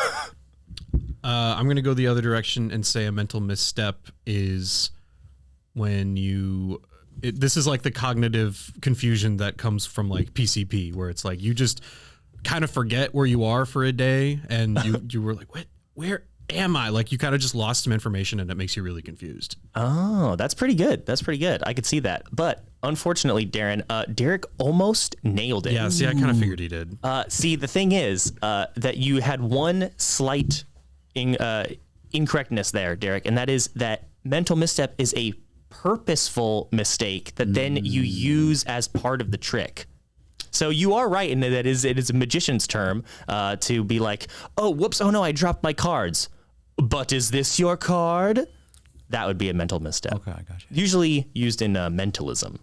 I'm going to go the other direction and say a mental misstep is when this is like the cognitive confusion that comes from like PCP, where it's like you just kind of forget where you are for a day and you were like, what, where am I? Like you kind of just lost some information and it makes you really confused. Oh, that's pretty good. That's pretty good. I could see that. But unfortunately, Darren, Derek almost nailed it. Yeah, see, I kind of figured he did. See, the thing is that you had one slight incorrectness there, Derek, and that is that mental misstep is a purposeful mistake that then you use as part of the trick. So you are right in that it is a magician's term to be like, oh, whoops, oh no, I dropped my cards. But is this your card? That would be a mental misstep. Okay, I got you. Usually used in mentalism,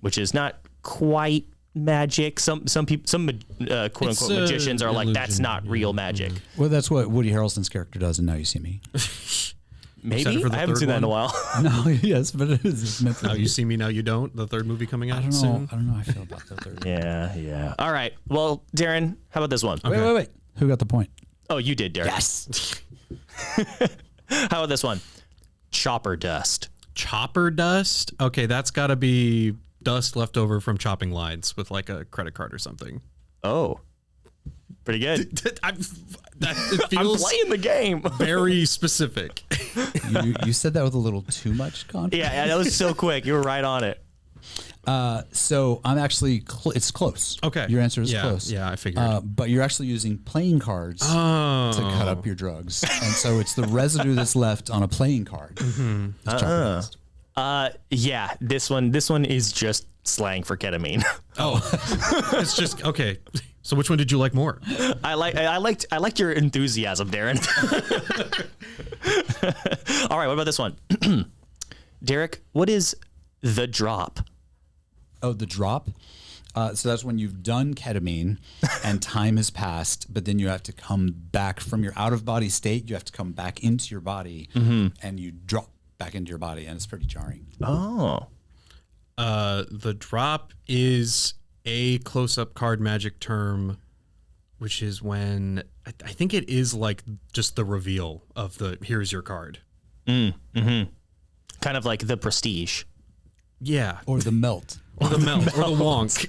which is not quite magic. Some people, quote unquote magicians are like, that's not real magic. Well, that's what Woody Harrelson's character does in Now You See Me. Maybe I haven't seen that in a while. No, yes, but it is. It's meant to Now be. You See Me, Now You Don't. The third movie coming out I don't know. soon. I don't know how I feel about the third. Yeah. All right. Well, Darren, how about this one? Wait. Who got the point? Oh, you did, Darren. Yes. How about this one? Chopper dust. Chopper dust? Okay, that's got to be dust left over from chopping lines with like a credit card or something. Oh, pretty good. It I'm feels playing the game. very specific. You said that with a little too much confidence. Yeah, that was so quick. You were right on it. So I'm actually, it's close. Okay. Your answer is Yeah, close. yeah, I figured. But you're actually using playing cards to cut up your drugs. And so it's the residue that's left on a playing card. It's chopper dust. Yeah, this one is just slang for ketamine. It's just okay. So which one did you like more? I liked your enthusiasm, Darren. All right, what about this one? Derek, what is the drop? Oh, the drop? So that's when you've done ketamine and time has passed, but then you have to come back from your out of body state. You have to come back into your body and you drop back into your body, and it's pretty jarring. Oh. The drop is a close-up card magic term, which is when I think it is like just the reveal of the here's your card. Kind of like the prestige. Yeah. Or the melt. Or the melt. Or the wonk.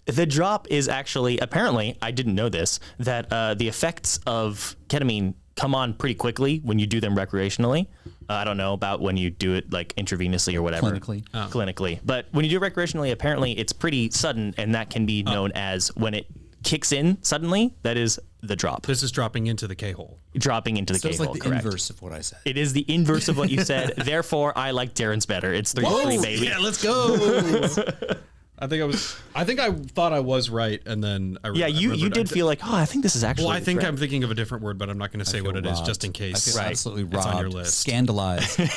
The drop is actually, apparently, I didn't know this, that the effects of ketamine come on pretty quickly when you do them recreationally. I don't know about when you do it like intravenously or whatever. Clinically. But when you do it recreationally, apparently it's pretty sudden, and that can be known as when it kicks in suddenly, that is the drop. This is dropping into the K-hole. Dropping into the So K-hole, it's like the correct. inverse of what I said. It is the inverse of what you said. Therefore, I like Darren's better. It's 3-3, baby. Yeah, let's go. I think I thought I was right, and then I you did feel like, oh, I think this is actually Well, I think correct. I'm thinking of a different word, but I'm not going to say what it is just in I case. feel absolutely robbed, It's on your list. scandalized. All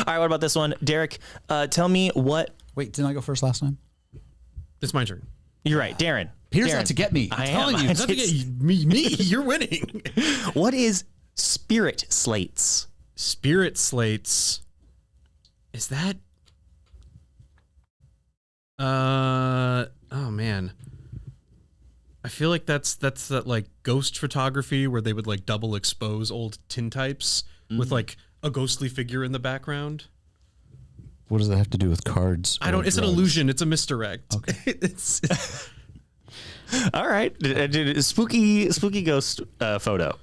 right, what about this one? Derek, tell me what... Wait, didn't I go first last time? It's my turn. You're right, Darren. Peter's Darren, out to get me. I'm telling you. It's Not to get me, you're winning. What is spirit slates? Spirit slates. Is that? Oh man. I feel like that's that like ghost photography where they would like double expose old tintypes with like a ghostly figure in the background. What does that have to do with cards? I don't. It's an illusion. It's a misdirect. Okay. It's All right. Spooky ghost photo.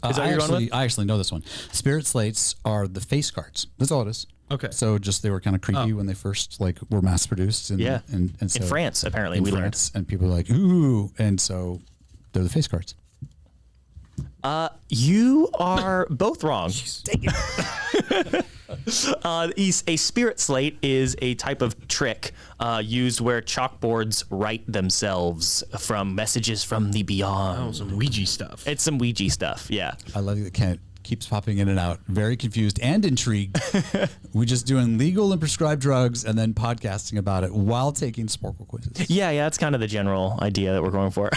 Is that what you're going with? I actually know this one. Spirit slates are the face cards. That's all it is. okay. So just they were kind of creepy when they first like were mass produced. And, Yeah. And so In France, apparently, in we France, and people are like, ooh. And so they're the face cards. learned. You are both wrong. Dang it. A spirit slate is a type of trick used where chalkboards write themselves from messages from the beyond. Oh, some Ouija stuff. It's some Ouija stuff, yeah. I love that Kent keeps popping in and out, very confused and intrigued. We're just doing legal and prescribed drugs and then podcasting about it while taking Sporcle quizzes. Yeah, that's kind of the general idea that we're going for.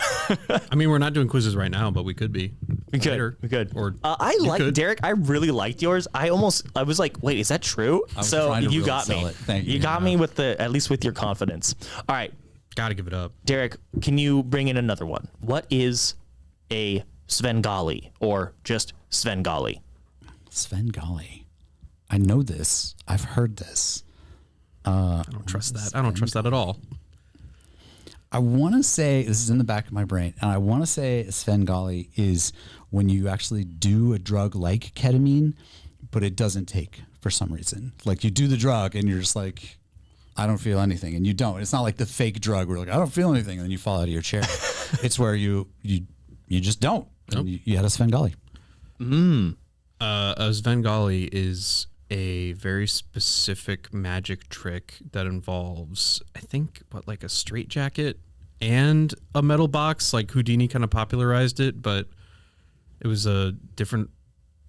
I mean, we're not doing quizzes right now, but we could be. We could. Later. We could. Or I you like could. Derek. I really liked yours. I was like, wait, is that true? was So trying to you really got me. sell it. Thank you. You got me with at least with your confidence. All right, Gotta give it up. Derek, can you bring in another one? What is a Svengali or just Svengali? Svengali. I know this. I've heard this. I don't trust that. I don't trust that at all. I want to say, this is in the back of my brain, and I want to say Svengali is when you actually do a drug like ketamine, but it doesn't take for some reason. Like you do the drug and you're just like, I don't feel anything, and you don't. It's not like the fake drug where you're like, I don't feel anything, and then you fall out of your chair. It's where you just don't. And you had a Svengali. A Svengali is a very specific magic trick that involves, I think, like a straitjacket and a metal box. Like Houdini kind of popularized it, but it was a different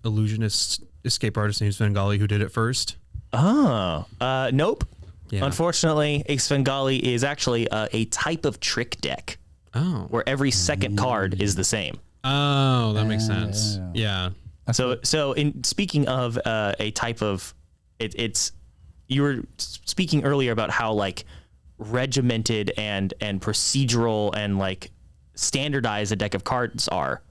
illusionist escape artist named Svengali who did it first. Oh, nope. Yeah. Unfortunately, a Svengali is actually a type of trick deck Oh. where every second card is the same. Oh, that makes sense. Yeah. So in speaking of a type of, it's you were speaking earlier about how like regimented and procedural and like standardized a deck of cards are,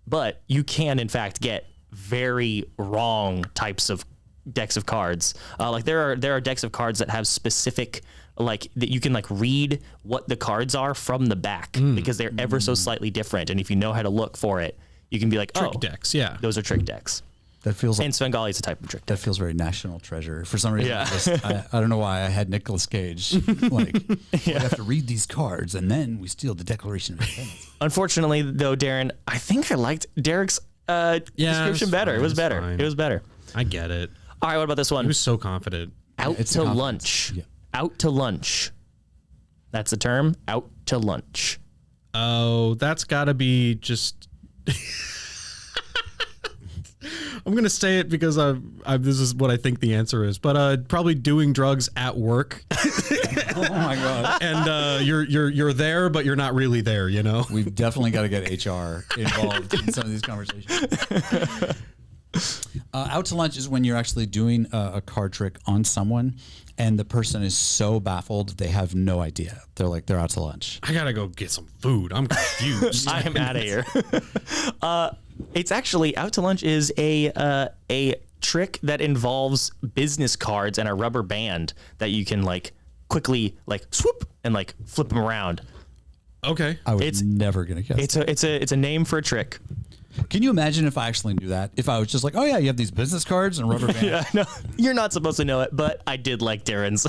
but you can in fact get very wrong types of decks of cards. Like there are decks of cards that have specific, like that you can like read what the cards are from the back because they're ever so slightly different, and if you know how to look for it, you can be like, Trick decks, yeah. those are trick decks. That feels like And Svengali is a type of trick deck. that feels very national treasure. For some reason, Yeah. I don't know why I had Nicolas Cage. Like, we have to read these cards and then we steal the Declaration of Independence. Unfortunately, though, Darren, I think I liked Derek's description better. fine, It was it's better. fine. It was better. I get it. All right, what about this one? He was so confident. Out It's to a confidence. lunch. Yeah. Out to lunch. That's the term. Out to lunch. Oh, that's got to be just. I'm gonna say it because this is what I think the answer is, but probably doing drugs at work, Oh my God. and you're there, but you're not really there. You know. We've definitely got to get HR involved in some of these conversations. Out to lunch is when you're actually doing a card trick on someone and the person is so baffled they have no idea. They're out to lunch. I gotta go get some food. I'm confused. I am out of here. It's actually out to lunch is a trick that involves business cards and a rubber band that you can like quickly like swoop and like flip them around. Okay. I was It's- never gonna guess. It's a name for a trick. Can you imagine if I actually knew that? If I was just like, oh yeah, you have these business cards and rubber band. No, you're not supposed to know it, but I did like Darren's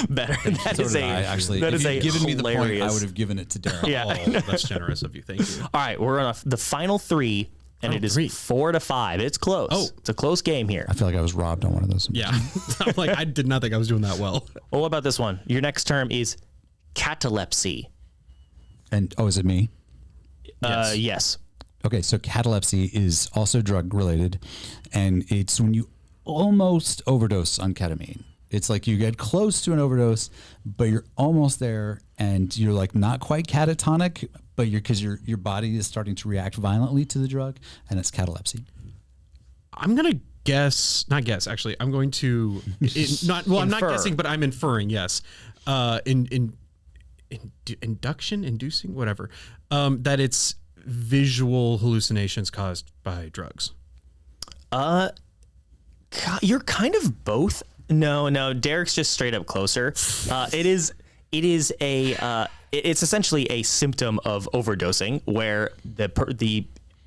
better. That So is did a I, actually. that If is you'd a given me the point, hilarious. I would have given it to Darren. Yeah. Oh, that's generous of you. Thank you. All right, we're on the final three, and it is 4-5. It's close. Oh. It's a close game here. I feel like I was robbed on one of those. Yeah. I'm like, I did not think I was doing that well. Well, what about this one? Your next term is catalepsy. And is it me? Yes. Okay, so catalepsy is also drug related, and it's when you almost overdose on ketamine. It's like you get close to an overdose, but you're almost there, and you're like not quite catatonic, but because your body is starting to react violently to the drug, and it's catalepsy. I'm gonna guess, not guess. Actually, I'm going to not. Well, I'm not Infer. guessing, but I'm inferring. Yes, inducing, whatever. That it's visual hallucinations caused by drugs. You're kind of both. No, Derek's just straight up closer. It's essentially a symptom of overdosing where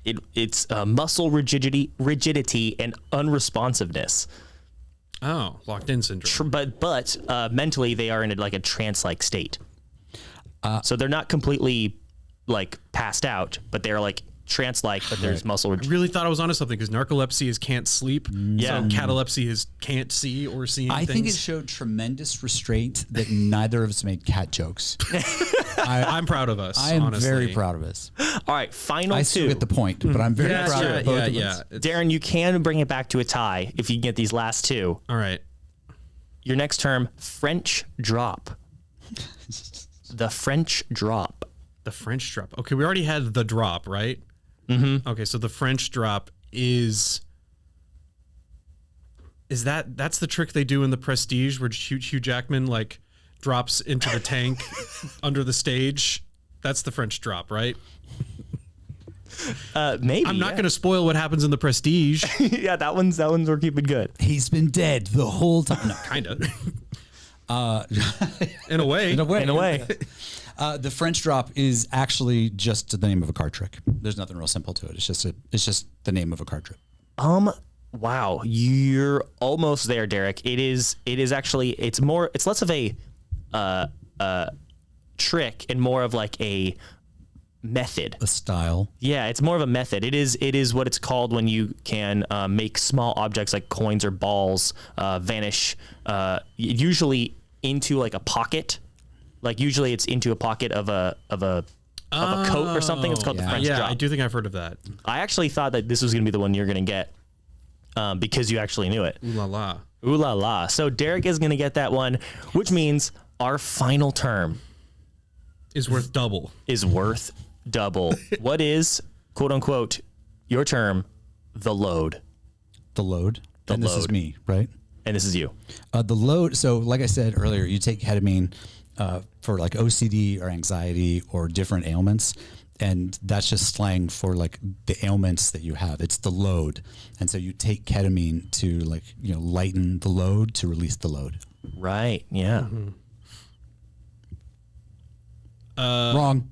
it's muscle rigidity and unresponsiveness. Oh, locked in syndrome. But mentally they are in a trance-like state. So they're not completely like passed out, but they're like trance-like, but there's muscle I really thought I was onto something because narcolepsy is can't sleep. Yeah. So catalepsy is can't see or see I things. think it showed tremendous restraint that neither of us made cat jokes. I'm proud of us. I am honestly. very proud of us. All right, final I two. still get the point, but I'm very Yeah, proud yeah, of both yeah, of yeah. us. Darren, you can bring it back to a tie if you can get these last two. All right. Your next term, French drop. The French drop. The French drop. Okay, we already had the drop, right? Mm-hmm. Okay, so the French drop is that's the trick they do in the Prestige where Hugh Jackman like drops into the tank under the stage. That's the French drop, right? Maybe. I'm not going to spoil what happens in the Prestige. Yeah, that one's we're keeping good. He's been dead the whole time. No. Kind of. In a way. In a way. In a way. The French drop is actually just the name of a card trick. There's nothing real simple to it. It's just the name of a card trick. Wow, you're almost there, Derek. It is actually it's less of a trick and more of like a method. A style. Yeah, it's more of a method. It is what it's called when you can make small objects like coins or balls vanish usually into like a pocket. Like usually it's into a pocket of a coat or something. It's called the French drop. I do think I've heard of that. I actually thought that this was going to be the one you're going to get because you actually knew it. Ooh la la. Ooh la la. So Derek is going to get that one, which means our final term Is worth double. is worth double. What is, quote unquote, your term, the load? The load. The and this is load. me, right? And this is you. The load. So, like I said earlier, you take ketamine for like OCD or anxiety or different ailments, and that's just slang for like the ailments that you have. It's the load, and so you take ketamine to like lighten the load to release the load. Right. Yeah. Wrong.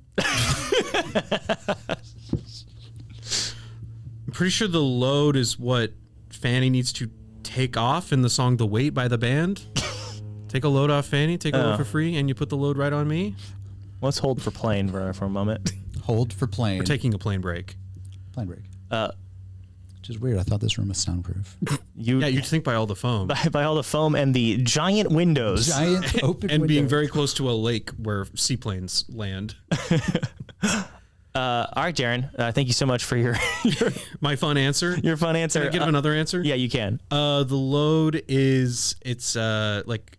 I'm pretty sure the load is what Fanny needs to take off in the song "The Weight" by the band. Take a load off Fanny, take a load for free, and you put the load right on me. Let's hold for plane for a moment. Hold for plane. We're taking a plane break. Plane break. Which is weird. I thought this room was soundproof. Yeah, you'd think by all the foam. By all the foam and the giant windows. Giant open And being window. very close to a lake where seaplanes land. All right, Darren. Thank you so much for your My fun answer. your fun answer. Can I give another answer? Yeah, you can. The load is like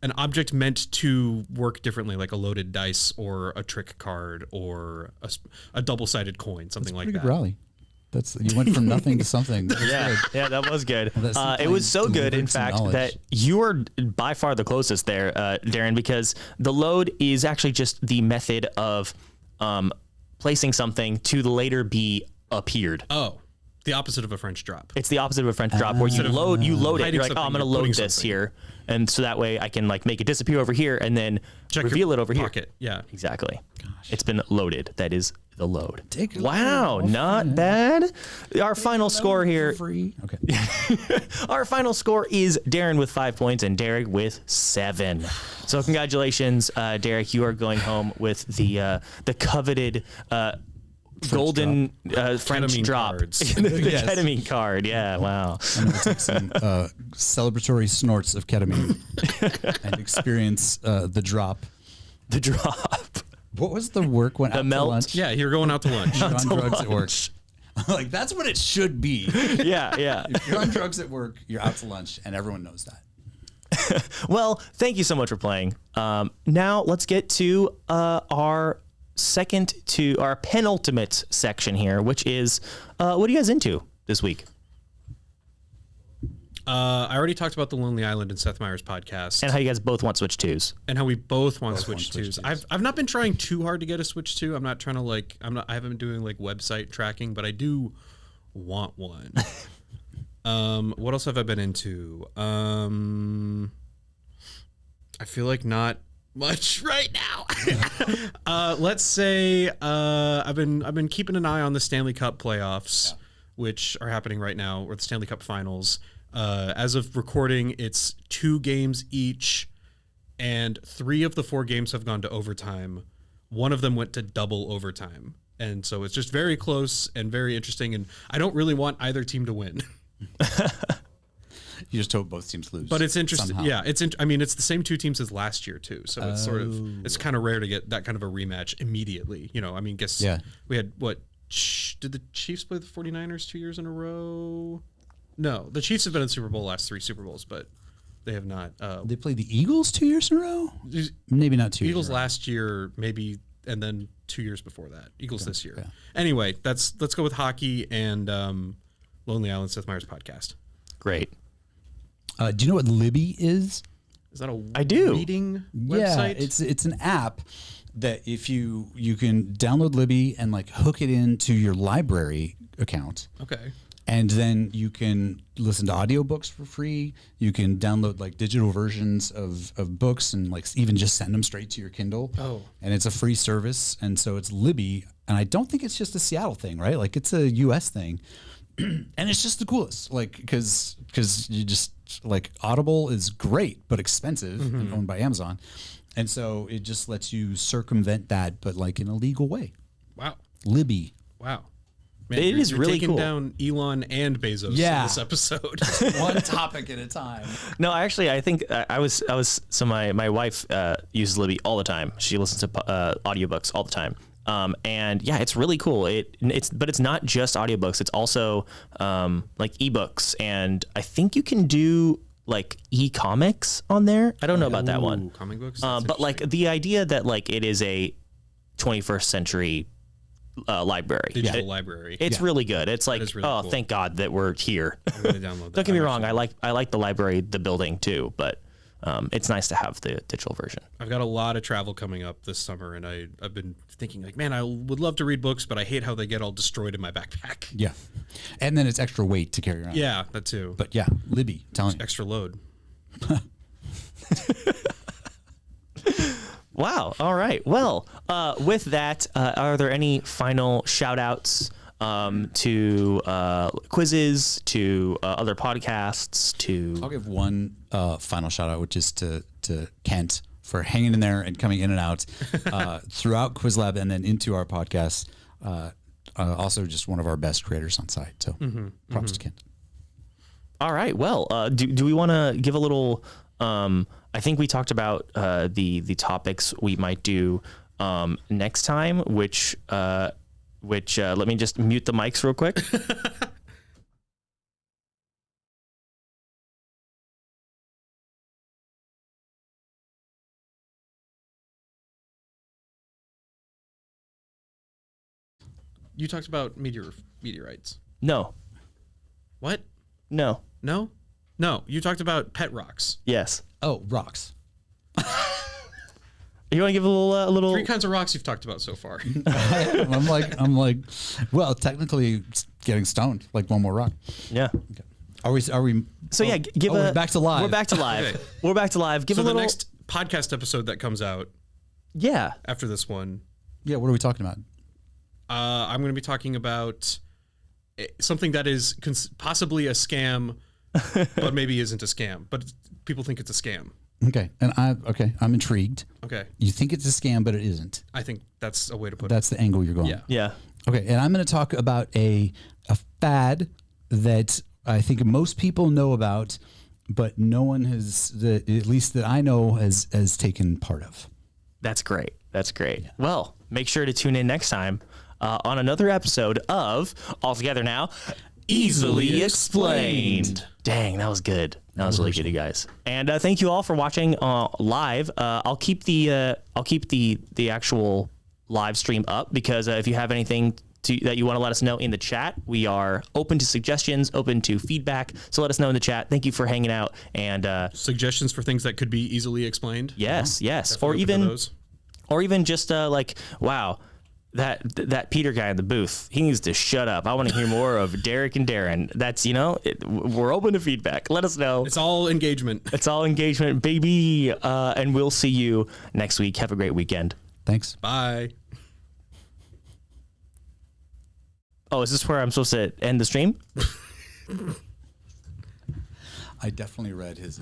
an object meant to work differently, like a loaded dice or a trick card or a double-sided coin, something like Pretty that. good rally. You went from nothing to something. That was Yeah, good. yeah, that was good. Well, It was so good, in delivered some fact, knowledge. that you are by far the closest there, Darren, because the load is actually just the method of placing something to later be appeared. Oh, the opposite of a French drop. It's the opposite of a French drop, where you load it. hiding You're like, oh, I'm something, going to you're putting load this something. here, and so that way I can like make it disappear over here and then Check reveal your it over here. pocket. Yeah. Exactly. It's been loaded. That is the load. Take a Wow, load. not bad. Our final score here. Free. Okay. Our final score is Darren with 5 points and Derek with 7. So congratulations, Derek. You are going home with the coveted golden French Ketamine drop. cards. the Yes. ketamine card. Yeah. Wow. I'm going to take some celebratory snorts of ketamine and experience the drop. The drop. What was the work when The out melt? to lunch? Yeah, you're going out to lunch. You're on to drugs at work. lunch. Like that's what it should be. Yeah. Yeah. If you're on drugs at work, you're out to lunch, and everyone knows that. Well, thank you so much for playing. Now let's get to our penultimate section here, which is what are you guys into this week? I already talked about the Lonely Island and Seth Meyers podcast, And how you guys both want Switch 2s. and how we both want Switch want Switch 2s. 2s. I've not been trying too hard to get a Switch 2. I'm not trying to I haven't been doing like website tracking, but I do want one. What else have I been into? I feel like not much right now. Let's say I've been keeping an eye on the Stanley Cup playoffs, which are happening right now, or the Stanley Cup finals. As of recording, it's 2 games each, and 3 of the 4 games have gone to overtime. 1 of them went to double overtime. And so it's just very close and very interesting, and I don't really want either team to win. You just hope both teams lose. But it's interesting. somehow. Yeah, it's the same 2 teams as last year too. So it's it's kind of rare to get that kind of a rematch immediately. Yeah. We had did the Chiefs play the 49ers 2 years in a row? No, the Chiefs have been in the Super Bowl last 3 Super Bowls, but they have not. They played the Eagles 2 years in a row. Maybe not 2 years. Eagles in a row. last year, maybe, and then 2 years before that. Eagles this year. yeah. Anyway, let's go with hockey and Lonely Island Seth Meyers podcast. Great. Do you know what Libby is? Is that a I do. reading Yeah, website? it's an app that if you can download Libby and like hook it into your library account. Okay. And then you can listen to audiobooks for free. You can download like digital versions of books and like even just send them straight to your Kindle. Oh. And it's a free service. And so it's Libby. And I don't think it's just a Seattle thing, right? Like it's a US thing. And it's just the coolest, like, because you just like Audible is great, but expensive and owned by Amazon. And so it just lets you circumvent that, but like in a legal way. Wow. Libby. Wow. Man, It is you're really taking cool. down Elon and Bezos in Yeah. this episode. One topic at a time. No, actually, I think I was so my wife uses Libby all the time. She listens to audiobooks all the time. And yeah, it's really cool. But it's not just audiobooks. It's also like ebooks, and I think you can do like e-comics on there. I don't know about that one. Ooh, comic books. But like the idea that like it is a 21st century library. Digital library. It's really good. It's like, is really oh, cool. thank God that we're here. I'm gonna download that. Don't get me wrong. I like the library, the building too, but it's nice to have the digital version. I've got a lot of travel coming up this summer, and I've been thinking like, man, I would love to read books, but I hate how they get all destroyed in my backpack. Yeah. And then it's extra weight to carry around. Yeah, that too. But yeah, Libby, telling you. Extra load. Wow. All right. Well, with that, are there any final shout outs to quizzes, to other podcasts, I'll to give one final shout out, which is to Kent for hanging in there and coming in and out throughout QuizLab and then into our podcast. Also, just one of our best creators on site. So props to Kent. All right. Well, do we want to give a little? I think we talked about the topics we might do next time, which let me just mute the mics real quick. You talked about meteorites. No. What? No. No? No. You talked about pet rocks. Yes. Oh, rocks. You want to give a little? 3 kinds of rocks you've talked about so far. I'm like, well, technically it's getting stoned, like one more rock. Yeah. Are we? So yeah, give we're a back to live. We're back to live. Okay. We're back to live. Give So a the little. next podcast episode that comes out Yeah. after this one, Yeah, what are we talking about? I'm going to be talking about something that is possibly a scam, but maybe isn't a scam. But people think it's a scam. Okay, and I'm intrigued. Okay. You think it's a scam, but it isn't. I think that's a way to put That's the angle you're going. Yeah. Yeah. Okay, and I'm going to talk about a fad that I think most people know about, but no one has, at least that I know, has taken part of. That's great. That's great. Yeah. Well, make sure to tune in next time on another episode of All Together Now, Easily Explained. Dang, that was good. That was really good, you guys. And thank you all for watching live. I'll keep the actual live stream up because if you have anything that you want to let us know in the chat, we are open to suggestions, open to feedback. So let us know in the chat. Thank you for hanging out and suggestions for things that could be easily explained. yes, Definitely open to those. or even just like, wow, that Peter guy in the booth, he needs to shut up. I want to hear more of Derek and Darren. That's, we're open to feedback. Let us know. It's all engagement. It's all engagement, baby. And we'll see you next week. Have a great weekend. Thanks. Bye. Oh, is this where I'm supposed to end the stream? I definitely read his.